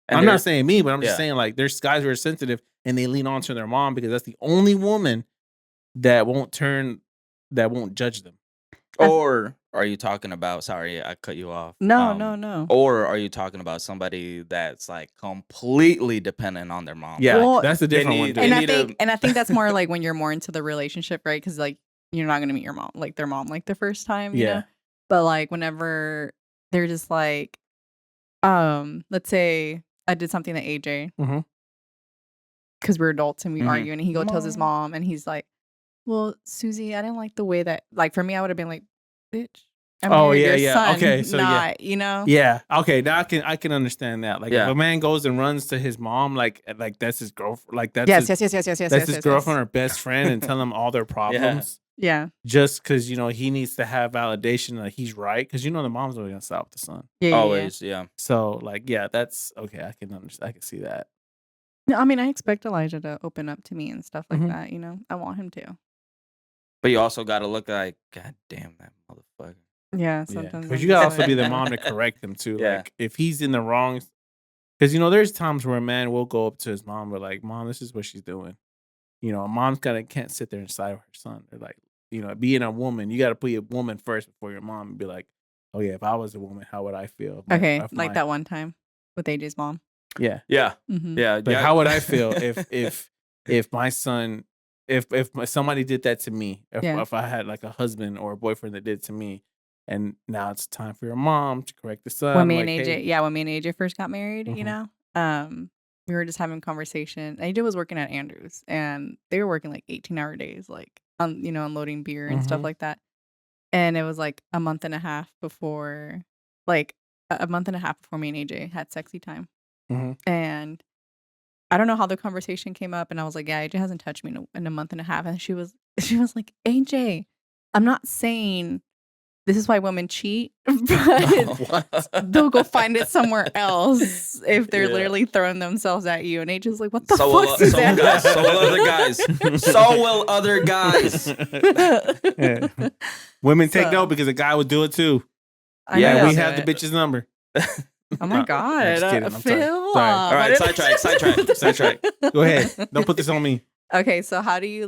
Speaker 5: And
Speaker 4: I'm not
Speaker 5: there's-
Speaker 4: saying me, but I'm just
Speaker 5: yeah.
Speaker 4: saying like there's guys who are sensitive and they lean on to their mom because that's the only woman that won't judge them.
Speaker 5: Or are you talking about? Sorry, I cut you off.
Speaker 1: No, no.
Speaker 5: Or are you talking about somebody that's like completely dependent on their mom?
Speaker 4: Yeah,
Speaker 1: Well,
Speaker 4: that's a
Speaker 5: they
Speaker 4: different one.
Speaker 5: need-
Speaker 4: too.
Speaker 1: And
Speaker 5: need
Speaker 1: I think that's more like when you're more into the relationship, right? Because like you're not gonna meet your mom, like their mom, like the first time, you
Speaker 4: Yeah.
Speaker 1: know? But like whenever they're just like, let's say I did something to AJ,
Speaker 4: Mhm.
Speaker 1: because we're adults and we
Speaker 5: Mhm.
Speaker 1: argue, and he tells his mom, and he's like, "Well, Susie, I didn't like the way that." Like for me, I would have been like, "Bitch, I'm
Speaker 4: Oh,
Speaker 1: married
Speaker 4: yeah,
Speaker 1: your
Speaker 4: yeah.
Speaker 1: son,
Speaker 4: Okay, so, yeah.
Speaker 1: not, you know."
Speaker 4: Yeah. Okay. Now I can understand that. Like
Speaker 5: Yeah.
Speaker 4: if a man goes and runs to his mom, like that's his girlfriend. Like that's
Speaker 1: Yes,
Speaker 4: his,
Speaker 1: yes.
Speaker 4: that's his girlfriend or best friend, and tell them all their problems.
Speaker 1: Yeah,
Speaker 4: Just because he needs to have validation that he's right, because the mom's always gonna side with the son.
Speaker 1: yeah.
Speaker 5: Always, yeah.
Speaker 4: So like, yeah, that's okay. I can understand. I can see that.
Speaker 1: No, I mean, I expect Elijah to open up to me and stuff like
Speaker 4: Mhm.
Speaker 1: that. You know, I want him to.
Speaker 5: But you also got to look like, God damn that motherfucker.
Speaker 1: Yeah,
Speaker 4: Yeah,
Speaker 1: sometimes.
Speaker 4: because
Speaker 1: I'm
Speaker 4: you gotta
Speaker 1: just
Speaker 4: also be
Speaker 1: like-
Speaker 4: the mom to correct him too.
Speaker 5: Yeah.
Speaker 4: Like if he's in the wrong, because there's times where a man will go up to his mom, but like, Mom, this is what she's doing. A mom's can't sit there and side with her son. They're like, being a woman, you got to put your woman first before your mom, and be like, oh yeah, if I was a woman, how would I feel?
Speaker 1: Okay,
Speaker 4: If
Speaker 1: like
Speaker 4: my-
Speaker 1: that one time with AJ's mom.
Speaker 4: Yeah.
Speaker 5: Yeah,
Speaker 1: Mm-hmm.
Speaker 5: yeah.
Speaker 4: But
Speaker 5: yeah.
Speaker 4: how would I feel if my son if somebody did that to me,
Speaker 1: Yeah.
Speaker 4: if I had like a husband or a boyfriend that did it to me, and now it's time for your mom to correct the son.
Speaker 1: When me
Speaker 4: like,
Speaker 1: and AJ,
Speaker 4: hey,
Speaker 1: when me and AJ first got married,
Speaker 4: Mhm.
Speaker 1: we were just having conversation. AJ was working at Andrews, and they were working like 18-hour days, like unloading beer and stuff
Speaker 4: Mhm.
Speaker 1: like that. And it was like a month and a half before, like a month and a half before me and AJ had sexy time.
Speaker 4: Mhm.
Speaker 1: And I don't know how the conversation came up, and I was like, "Yeah, AJ hasn't touched me in a month and a half." And she was she was like, "AJ, I'm not saying this is why women cheat, but
Speaker 5: What?
Speaker 1: they'll go find it somewhere else if they're
Speaker 5: Yeah.
Speaker 1: literally throwing themselves at you." And AJ's like, "What the
Speaker 5: So
Speaker 1: fuck,
Speaker 5: will, so will guys.
Speaker 1: Susanna?"
Speaker 5: So will other guys. So will other guys.
Speaker 4: Yeah. Women take
Speaker 1: So,
Speaker 4: note because a guy would do it too.
Speaker 1: I
Speaker 5: Yeah,
Speaker 1: know
Speaker 4: And we
Speaker 1: they'll
Speaker 4: have
Speaker 1: do
Speaker 4: the
Speaker 1: it.
Speaker 4: bitch's number.
Speaker 1: Oh my
Speaker 4: No,
Speaker 1: god,
Speaker 4: I'm just kidding. I'm sorry.
Speaker 1: Phil.
Speaker 4: Sorry.
Speaker 5: All right, sidetrack.
Speaker 4: Go ahead. Don't put this on me.
Speaker 1: Okay, so how do you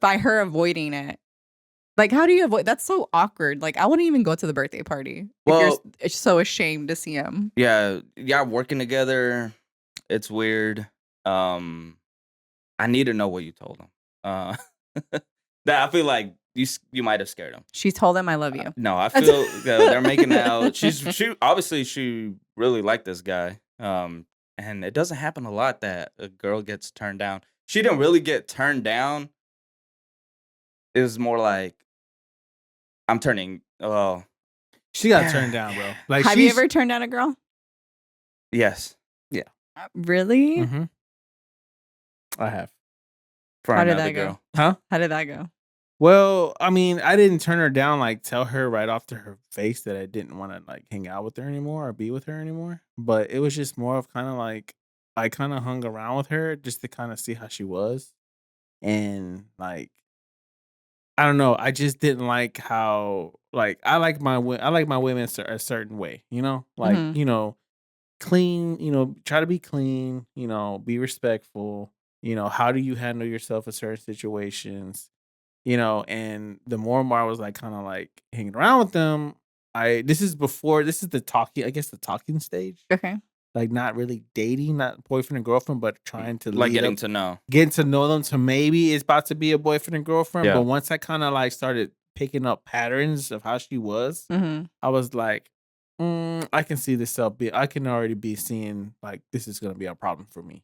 Speaker 1: by her avoiding it? Like, how do you avoid? That's so awkward. Like, I wouldn't even go to the birthday party if
Speaker 5: Well-
Speaker 1: you're so ashamed to see him.
Speaker 5: Yeah, working together. It's weird. I need to know what you told him. That I feel like you might have scared him.
Speaker 1: She told him, "I love you."
Speaker 5: No, I feel they're making out. She obviously she really liked this guy. And it doesn't happen a lot that a girl gets turned down. She didn't really get turned down. It was more like I'm turning. Well,
Speaker 4: She got turned down, bro. Like,
Speaker 1: Have you ever turned down a girl?
Speaker 5: yes,
Speaker 1: Really?
Speaker 4: Mm-hmm. I have.
Speaker 5: for
Speaker 1: How did
Speaker 5: another
Speaker 1: that go?
Speaker 5: girl.
Speaker 4: Huh?
Speaker 1: How did that go?
Speaker 4: Well, I mean, I didn't turn her down, like tell her right off to her face that I didn't want to like hang out with her anymore or be with her anymore. But it was just more of kind of like I kind of hung around with her just to kind of see how she was. And like I don't know, I just didn't like how like I like my women a certain way, Like,
Speaker 1: Mhm.
Speaker 4: Clean, try to be clean, be respectful, how do you handle yourself in certain situations? And the more and more I was like kind of like hanging around with them, this is the talking, I guess the talking stage.
Speaker 1: Okay.
Speaker 4: Like not really dating, not boyfriend and girlfriend, but trying to
Speaker 5: Like
Speaker 4: lead
Speaker 5: getting
Speaker 4: up,
Speaker 5: to know.
Speaker 4: getting to know them to maybe it's about to be a boyfriend and girlfriend.
Speaker 5: Yeah.
Speaker 4: But once I kind of like started picking up patterns of how she was,
Speaker 1: Mm-hmm.
Speaker 4: I was like, I can see this I can already be seeing like this is gonna be a problem for me.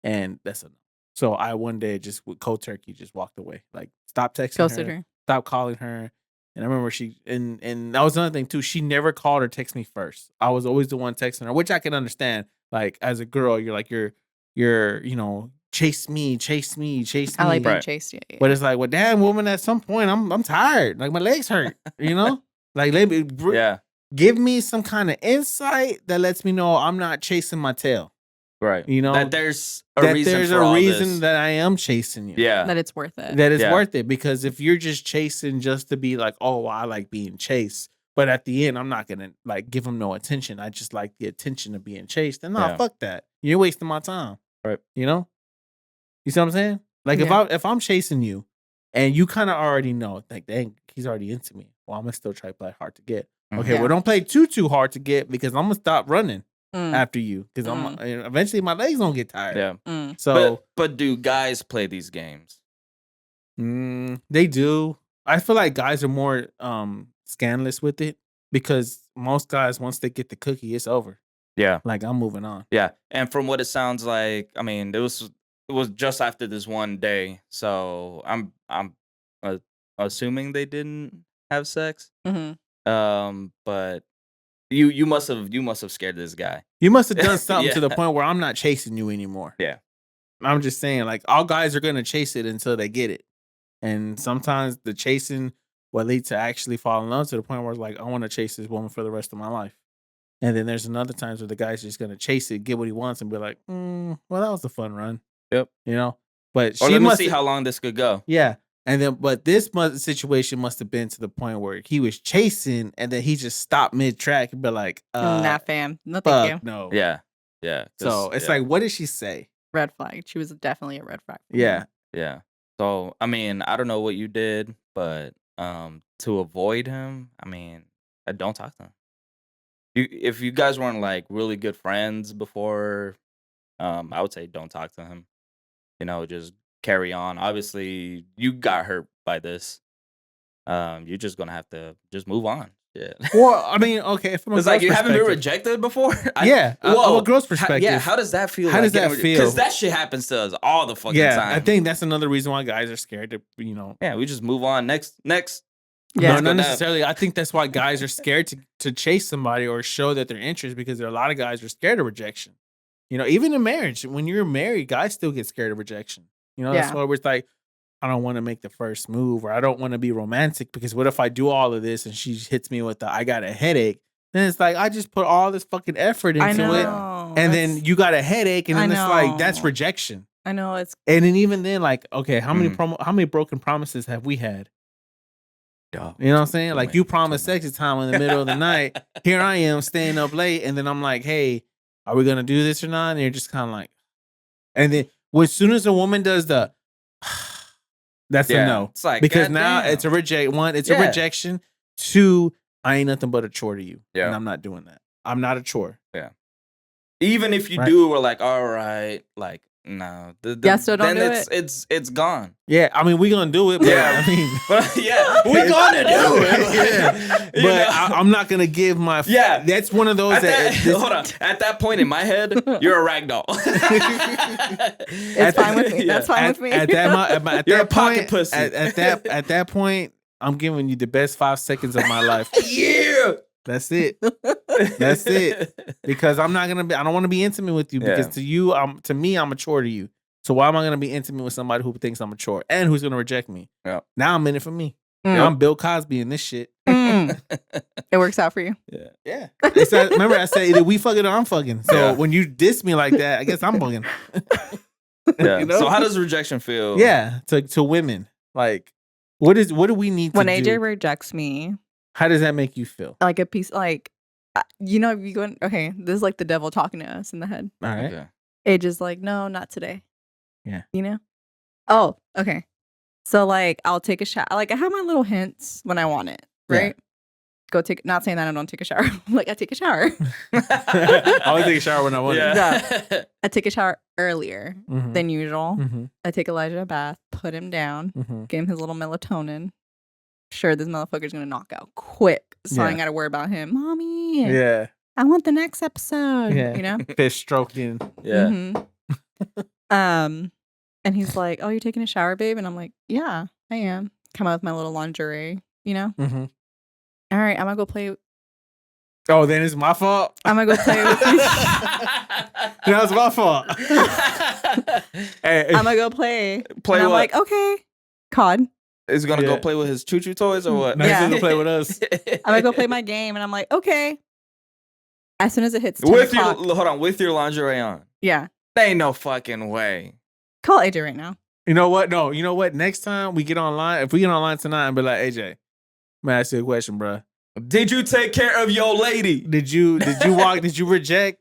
Speaker 4: And that's enough. So I one day just with cold turkey just walked away. Like stopped texting
Speaker 1: Ghosted
Speaker 4: her,
Speaker 1: her.
Speaker 4: stopped calling her. And I remember and that was another thing too. She never called or texted me first. I was always the one texting her, which I can understand. Like as a girl, you're like you're chase me, chase me, chase me.
Speaker 1: I like being
Speaker 5: Right.
Speaker 1: chased. Yeah.
Speaker 4: But it's like, well, damn woman, at some point I'm tired. Like my legs hurt, Like let me
Speaker 5: Yeah.
Speaker 4: give me some kind of insight that lets me know I'm not chasing my tail.
Speaker 5: Right.
Speaker 4: You know,
Speaker 5: that there's a
Speaker 4: That
Speaker 5: reason
Speaker 4: there's
Speaker 5: for
Speaker 4: a
Speaker 5: all
Speaker 4: reason
Speaker 5: this.
Speaker 4: that I am chasing you.
Speaker 5: Yeah.
Speaker 1: That it's worth it.
Speaker 4: That it's
Speaker 5: Yeah.
Speaker 4: worth it. Because if you're just chasing just to be like, oh, I like being chased, but at the end, I'm not gonna like give them no attention. I just like the attention of being chased. And no,
Speaker 5: Yeah.
Speaker 4: fuck that. You're wasting my time.
Speaker 5: Right.
Speaker 4: You see what I'm saying? Like
Speaker 1: Yeah.
Speaker 4: if I'm chasing you and you kind of already know, like, dang, he's already into me. Well, I'm gonna still try to play hard to get. Okay,
Speaker 1: Yeah.
Speaker 4: well, don't play too hard to get because I'm gonna stop running
Speaker 1: Mm,
Speaker 4: after you because I'm eventually my legs gonna get tired.
Speaker 5: Yeah.
Speaker 1: mm.
Speaker 4: So
Speaker 5: But do guys play these games?
Speaker 4: they do. I feel like guys are more scandalous with it because most guys once they get the cookie, it's over.
Speaker 5: Yeah.
Speaker 4: Like I'm moving on.
Speaker 5: Yeah. And from what it sounds like, I mean, it was just after this one day. So I'm assuming they didn't have sex.
Speaker 1: Mhm.
Speaker 5: But you must have scared this guy.
Speaker 4: You must have done something to the
Speaker 5: Yeah.
Speaker 4: point where I'm not chasing you anymore.
Speaker 5: Yeah.
Speaker 4: I'm just saying, like all guys are gonna chase it until they get it, and sometimes the chasing will lead to actually fall in love to the point where it's like I want to chase this woman for the rest of my life. And then there's another times where the guy's just gonna chase it, get what he wants, and be like, well, that was a fun run.
Speaker 5: Yep.
Speaker 4: But
Speaker 5: Or
Speaker 4: she
Speaker 5: let me
Speaker 4: must
Speaker 5: see how long this could go.
Speaker 4: Yeah. And then, but this situation must have been to the point where he was chasing and then he just stopped mid track and be like,
Speaker 1: Nah, fam. No, thank you.
Speaker 4: fuck no.
Speaker 5: Yeah. Yeah.
Speaker 4: So it's like, what did she say?
Speaker 1: Red flag. She was definitely a red flag. for me.
Speaker 4: Yeah.
Speaker 5: Yeah. So I mean, I don't know what you did, but to avoid him, I mean, don't talk to him. If you guys weren't like really good friends before, I would say don't talk to him. Just carry on. Obviously, you got hurt by this. You're just gonna have to just move on. Yeah.
Speaker 4: Well, I mean, okay, from a
Speaker 5: It's like
Speaker 4: girl's
Speaker 5: you haven't been
Speaker 4: perspective-
Speaker 5: rejected before.
Speaker 4: Yeah, from a girl's perspective.
Speaker 5: Yeah, how does that feel?
Speaker 4: How does that feel?
Speaker 5: Because that shit happens to us all the fucking time.
Speaker 4: I think that's another reason why guys are scared to,
Speaker 5: Yeah, we just move on. Next.
Speaker 1: Yeah.
Speaker 4: No, not necessarily. I think that's why guys are scared to chase somebody or show that they're interested, because there are a lot of guys who are scared of rejection. Even in marriage, when you're married, guys still get scared of rejection. That's
Speaker 1: Yeah.
Speaker 4: why it's like, I don't want to make the first move, or I don't want to be romantic, because what if I do all of this and she hits me with I got a headache? Then it's like, I just put all this fucking effort into
Speaker 1: I know.
Speaker 4: it, and then you got a headache, and then
Speaker 1: I
Speaker 4: it's like, that's
Speaker 1: know.
Speaker 4: rejection.
Speaker 1: I know it's
Speaker 4: And then even then, like, okay, how many broken promises have we had?
Speaker 5: Yeah.
Speaker 4: You know what I'm saying? Like,
Speaker 5: many,
Speaker 4: you promised
Speaker 5: too many.
Speaker 4: sexy time in the middle of the night. Here I am staying up late, and then I'm like, hey, are we gonna do this or not? And you're just kind of like, and then as soon as a woman does the that's a no.
Speaker 5: It's like,
Speaker 4: Because
Speaker 5: God
Speaker 4: now
Speaker 5: damn.
Speaker 4: it's a reject. One, it's a
Speaker 5: Yeah.
Speaker 4: rejection. Two, I ain't nothing but a chore to you.
Speaker 5: Yeah.
Speaker 4: And I'm not doing that. I'm not a chore.
Speaker 5: Even if you
Speaker 4: Right.
Speaker 5: do, we're like, all right, like, no.
Speaker 1: Yeah, so don't
Speaker 5: then
Speaker 1: do
Speaker 5: it's gone.
Speaker 4: Yeah, I mean, we're gonna do it, but
Speaker 5: Yeah.
Speaker 4: I mean,
Speaker 5: But yeah, we're gonna do it.
Speaker 4: Yeah.
Speaker 5: You
Speaker 4: But
Speaker 5: know?
Speaker 4: I'm not gonna give my.
Speaker 5: Yeah.
Speaker 4: That's one of those
Speaker 5: At that,
Speaker 4: that.
Speaker 5: hold on. At that point in my head, you're a rag doll.
Speaker 1: it's fine with me. That's fine with me.
Speaker 4: At that
Speaker 5: You're a
Speaker 4: point,
Speaker 5: pocket pussy.
Speaker 4: At that point, I'm giving you the best 5 seconds of my life.
Speaker 5: Yeah.
Speaker 4: That's it. That's it. Because I'm not gonna be. I don't want to be intimate with you, because to me, I'm a chore to you. So why am I gonna be intimate with somebody who thinks I'm a chore and who's gonna reject me?
Speaker 5: Yeah.
Speaker 4: Now I'm in it for me.
Speaker 1: Mm.
Speaker 4: Now I'm Bill Cosby in this shit.
Speaker 1: Mm. It works out for you.
Speaker 4: Yeah. Remember I said either we fucking or I'm fucking. So
Speaker 5: Yeah.
Speaker 4: when you diss me like that, I guess I'm fucking.
Speaker 5: Yeah.
Speaker 4: You know?
Speaker 5: So how does rejection feel?
Speaker 4: Yeah. To women, like, what do we need
Speaker 1: When
Speaker 4: to
Speaker 1: AJ
Speaker 4: do?
Speaker 1: rejects me,
Speaker 4: How does that make you feel?
Speaker 1: like a piece, like, you go in, okay, this is like the devil talking to us in the head.
Speaker 4: All right.
Speaker 5: Okay.
Speaker 1: AJ's like, no, not today.
Speaker 4: Yeah.
Speaker 1: Oh, okay. So like, I'll take a shower. Like, I have my little hints when I want it,
Speaker 4: Yeah.
Speaker 1: right? Go take. Not saying that I don't take a shower. Like, I take a shower.
Speaker 4: I only take a shower when I want
Speaker 5: Yeah.
Speaker 1: I take a shower earlier
Speaker 4: Mhm.
Speaker 1: than usual.
Speaker 4: Mm-hmm.
Speaker 1: I take Elijah a bath, put him down,
Speaker 4: Mm-hmm.
Speaker 1: give him his little melatonin. Sure, this motherfucker's gonna knock out quick, so I
Speaker 4: Yeah.
Speaker 1: ain't gotta worry about him. Mommy,
Speaker 4: Yeah.
Speaker 1: I want the next episode.
Speaker 4: Yeah.
Speaker 1: You know.
Speaker 4: Fish stroked in.
Speaker 5: Yeah.
Speaker 1: Mhm. And he's like, "Oh, you're taking a shower, babe?" And I'm like, "Yeah, I am." Come out with my little lingerie.
Speaker 4: Mm-hmm.
Speaker 1: All right, I'm gonna go play.
Speaker 4: Oh, then it's my fault.
Speaker 1: I'm gonna go play with you.
Speaker 4: That was my fault. Hey,
Speaker 1: I'm gonna go play.
Speaker 5: Play
Speaker 1: and I'm
Speaker 5: what?
Speaker 1: like, okay, COD.
Speaker 5: Is he gonna go
Speaker 4: Yeah.
Speaker 5: play with his choo-choo toys or what?
Speaker 4: now he's
Speaker 1: Yeah.
Speaker 4: gonna play with us.
Speaker 1: I'm gonna go play my game, and I'm like, okay. As soon as it hits 10
Speaker 5: with your
Speaker 1: o'clock,
Speaker 5: with your lingerie on.
Speaker 1: yeah,
Speaker 5: There ain't no fucking way.
Speaker 1: call AJ right now.
Speaker 4: You know what? No, you know what? Next time we get online, if we get online tonight and be like, AJ, man, ask you a question, bro.
Speaker 5: Did you take care of your lady?
Speaker 4: Did you walk? Did you reject?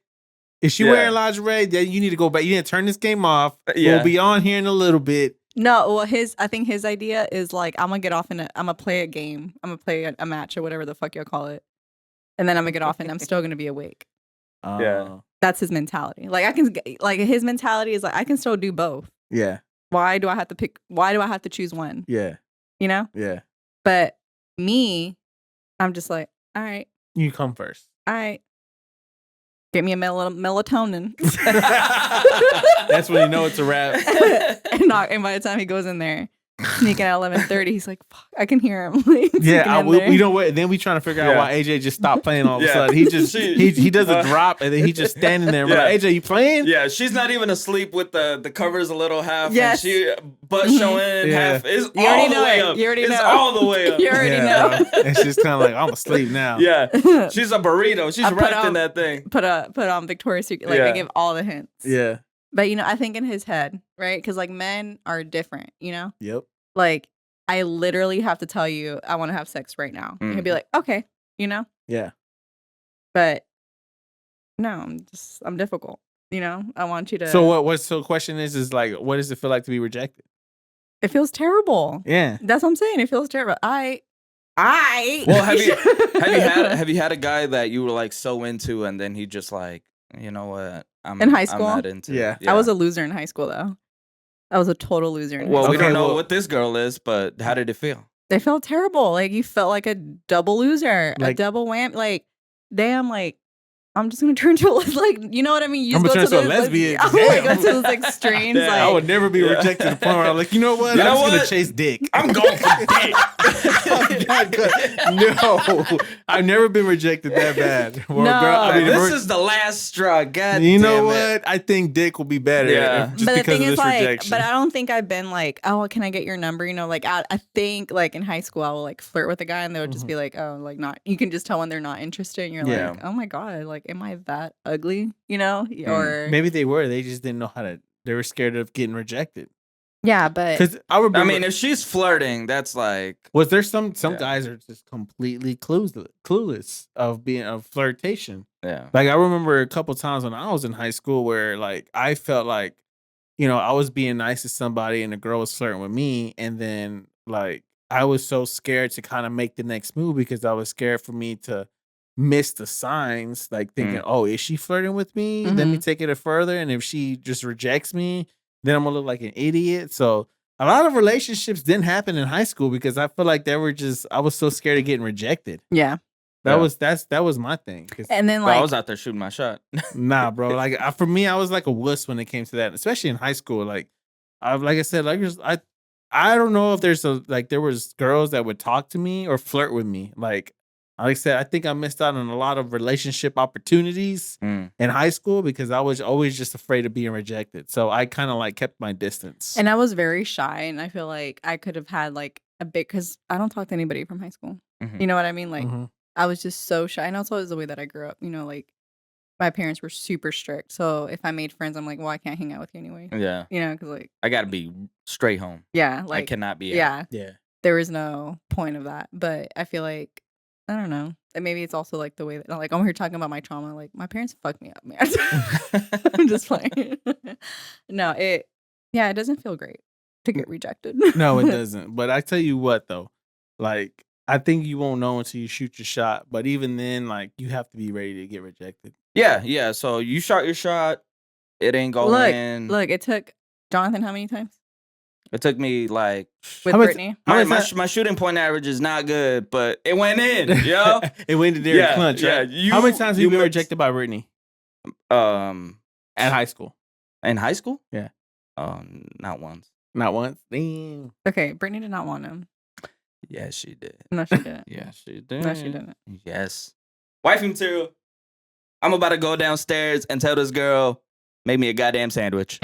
Speaker 4: Is she
Speaker 5: Yeah.
Speaker 4: wearing lingerie? Then you need to go back. You need to turn this game off.
Speaker 5: Yeah.
Speaker 4: We'll be on here in a little bit.
Speaker 1: No, well, I think his idea is like, I'm gonna get off I'm gonna play a game. I'm gonna play a match or whatever the fuck y'all call it, and then I'm gonna get off, and I'm still gonna be awake.
Speaker 5: Yeah.
Speaker 1: That's his mentality. Like his mentality is like, I can still do both.
Speaker 4: Yeah.
Speaker 1: Why do I have to pick? Why do I have to choose one?
Speaker 4: Yeah.
Speaker 1: You know.
Speaker 4: Yeah.
Speaker 1: But me, I'm just like, all right,
Speaker 4: You come first.
Speaker 1: all right. Get me a melatonin.
Speaker 4: That's when you know it's a wrap.
Speaker 1: and by the time he goes in there, sneaking at 11:30, he's like, fuck, I can hear him. Like,
Speaker 4: Yeah,
Speaker 1: sneaking in
Speaker 4: we
Speaker 1: there.
Speaker 4: know what. Then we trying to figure out
Speaker 5: Yeah.
Speaker 4: why AJ just stopped playing all of a
Speaker 5: Yeah.
Speaker 4: sudden. He just
Speaker 5: She-
Speaker 4: he does a drop and then he just standing there. And we're
Speaker 5: Yeah.
Speaker 4: like, AJ, you playing?
Speaker 5: Yeah, she's not even asleep with the covers a little half.
Speaker 1: Yes.
Speaker 5: And she butt
Speaker 1: Mhm.
Speaker 5: showing
Speaker 4: Yeah.
Speaker 5: half. It's
Speaker 1: You
Speaker 5: all
Speaker 1: already
Speaker 5: the
Speaker 1: know
Speaker 5: way
Speaker 1: it.
Speaker 5: up.
Speaker 1: You already
Speaker 5: it's
Speaker 1: know.
Speaker 5: all the way up.
Speaker 1: You already
Speaker 4: Yeah,
Speaker 1: know.
Speaker 4: bro. And she's kind of like, I'm asleep now.
Speaker 5: Yeah. She's a burrito. She's
Speaker 1: I put
Speaker 5: wrapped
Speaker 1: on-
Speaker 5: in that thing.
Speaker 1: put on Victoria's Secret. Like,
Speaker 5: Yeah.
Speaker 1: I give all the hints.
Speaker 4: Yeah.
Speaker 1: But, I think in his head, right? Because, like, men are different,
Speaker 4: Yep.
Speaker 1: Like, I literally have to tell you, I want to have sex right now. And he'll be like, okay,
Speaker 4: Yeah.
Speaker 1: But no, I'm difficult. I want you to.
Speaker 4: So the question is like, what does it feel like to be rejected?
Speaker 1: It feels terrible.
Speaker 4: Yeah.
Speaker 1: That's what I'm saying. It feels terrible.
Speaker 5: Well, have you had a guy that you were like so into and then he just like, you know what? I'm
Speaker 1: In high school?
Speaker 5: I'm not into it.
Speaker 4: Yeah.
Speaker 1: I was a loser in high school, though. I was a total loser. In
Speaker 5: Well,
Speaker 1: high
Speaker 5: we
Speaker 1: school.
Speaker 5: don't know
Speaker 4: well-
Speaker 5: what this girl is, but how did it feel?
Speaker 1: They felt terrible. Like you felt like a double loser, a
Speaker 4: Like-
Speaker 1: double whammy. Like, damn, like I'm just gonna turn to like, you know what I mean? You
Speaker 4: I'm
Speaker 1: just
Speaker 4: gonna
Speaker 1: go
Speaker 4: turn
Speaker 1: to
Speaker 4: to a
Speaker 1: the
Speaker 4: lesbian.
Speaker 1: I'm like go
Speaker 4: Damn.
Speaker 1: to those extremes.
Speaker 5: Yeah,
Speaker 1: like,
Speaker 4: I would never be
Speaker 5: Yeah.
Speaker 4: rejected to the point where I'm like, you know what?
Speaker 5: You
Speaker 4: I'm
Speaker 5: know
Speaker 4: just gonna
Speaker 5: what?
Speaker 4: chase dick.
Speaker 5: I'm going for dick.
Speaker 4: I'm not good. No, I've never been rejected that bad. Well,
Speaker 1: No.
Speaker 4: I mean,
Speaker 5: This is the last straw. God
Speaker 4: you know
Speaker 5: damn
Speaker 4: what?
Speaker 5: it.
Speaker 4: I think dick will be better.
Speaker 5: Yeah.
Speaker 4: Just
Speaker 1: but the
Speaker 4: because
Speaker 1: thing
Speaker 4: of
Speaker 1: is,
Speaker 4: this
Speaker 1: like,
Speaker 4: rejection.
Speaker 1: but I don't think I've been like, oh, can I get your number? You know, like I think like in high school, I will like flirt with a guy, and they would just be like, oh, like not. You can just tell when they're not interested, and you're
Speaker 5: Yeah.
Speaker 1: like, oh my god, like, am I that ugly? You know, or
Speaker 4: Maybe they were. They just didn't know how to. They were scared of getting rejected.
Speaker 1: yeah, but
Speaker 4: Because I remember.
Speaker 5: I mean, if she's flirting, that's like
Speaker 4: was there some
Speaker 5: Yeah.
Speaker 4: guys are just completely clueless of flirtation.
Speaker 5: yeah.
Speaker 4: Like I remember a couple times when I was in high school where like I felt like, I was being nice to somebody and the girl was flirting with me, and then like I was so scared to kind of make the next move because I was scared for me to miss the signs, like thinking, oh, is she flirting with me? Let me take it further, and if she just rejects me, then I'm gonna look like an idiot. So a lot of relationships didn't happen in high school because I feel like I was so scared of getting rejected.
Speaker 1: yeah,
Speaker 4: That
Speaker 5: Yeah.
Speaker 4: was my thing. 'Cause
Speaker 1: and then
Speaker 5: Well, I
Speaker 1: like
Speaker 5: was out there shooting my shot.
Speaker 4: Nah, bro. Like for me, I was like a wuss when it came to that, especially in high school. Like I said, I don't know if there was girls that would talk to me or flirt with me. Like I said, I think I missed out on a lot of relationship opportunities
Speaker 5: Mm.
Speaker 4: in high school because I was always just afraid of being rejected. So I kind of like kept my distance.
Speaker 1: and I was very shy, and I feel like I could have had like a big because I don't talk to anybody from high school.
Speaker 5: Mhm.
Speaker 1: You know what I mean? Like
Speaker 4: Mhm.
Speaker 1: I was just so shy, and also it was the way that I grew up. You know, like my parents were super strict, so if I made friends, I'm like, well, I can't hang out with you anyway.
Speaker 5: Yeah.
Speaker 1: You know, because like
Speaker 5: I got to be straight home.
Speaker 1: yeah,
Speaker 5: I
Speaker 1: like
Speaker 5: cannot be out.
Speaker 1: yeah,
Speaker 4: Yeah.
Speaker 1: there was no point of that. But I feel like I don't know. And maybe it's also like the way that like I'm here talking about my trauma. Like my parents fucked me up, man. I'm just playing. No, it doesn't feel great to get rejected.
Speaker 4: No, it doesn't. But I tell you what, though, like I think you won't know until you shoot your shot. But even then, like you have to be ready to get rejected.
Speaker 5: Yeah. So you shot your shot. It ain't going in.
Speaker 1: Look, it took Jonathan how many times
Speaker 5: It took me like
Speaker 1: with
Speaker 4: How much-
Speaker 1: Brittany?
Speaker 4: How
Speaker 5: my,
Speaker 4: many
Speaker 5: my shooting point average is not good, but it went in. Yo.
Speaker 4: It went to Derek
Speaker 5: Yeah,
Speaker 4: Clunch,
Speaker 5: yeah,
Speaker 4: right?
Speaker 5: you-
Speaker 4: How many times have you been
Speaker 5: you
Speaker 4: rejected by Brittany
Speaker 5: At
Speaker 4: at high school?
Speaker 5: in high school?
Speaker 4: Yeah.
Speaker 5: Not once.
Speaker 4: Not once. Damn.
Speaker 1: Okay, Brittany did not want him.
Speaker 5: Yes, she did.
Speaker 1: No, she didn't.
Speaker 5: Yeah, she did.
Speaker 1: No, she didn't.
Speaker 5: Yes. Wifey material. I'm about to go downstairs and tell this girl, make me a goddamn sandwich.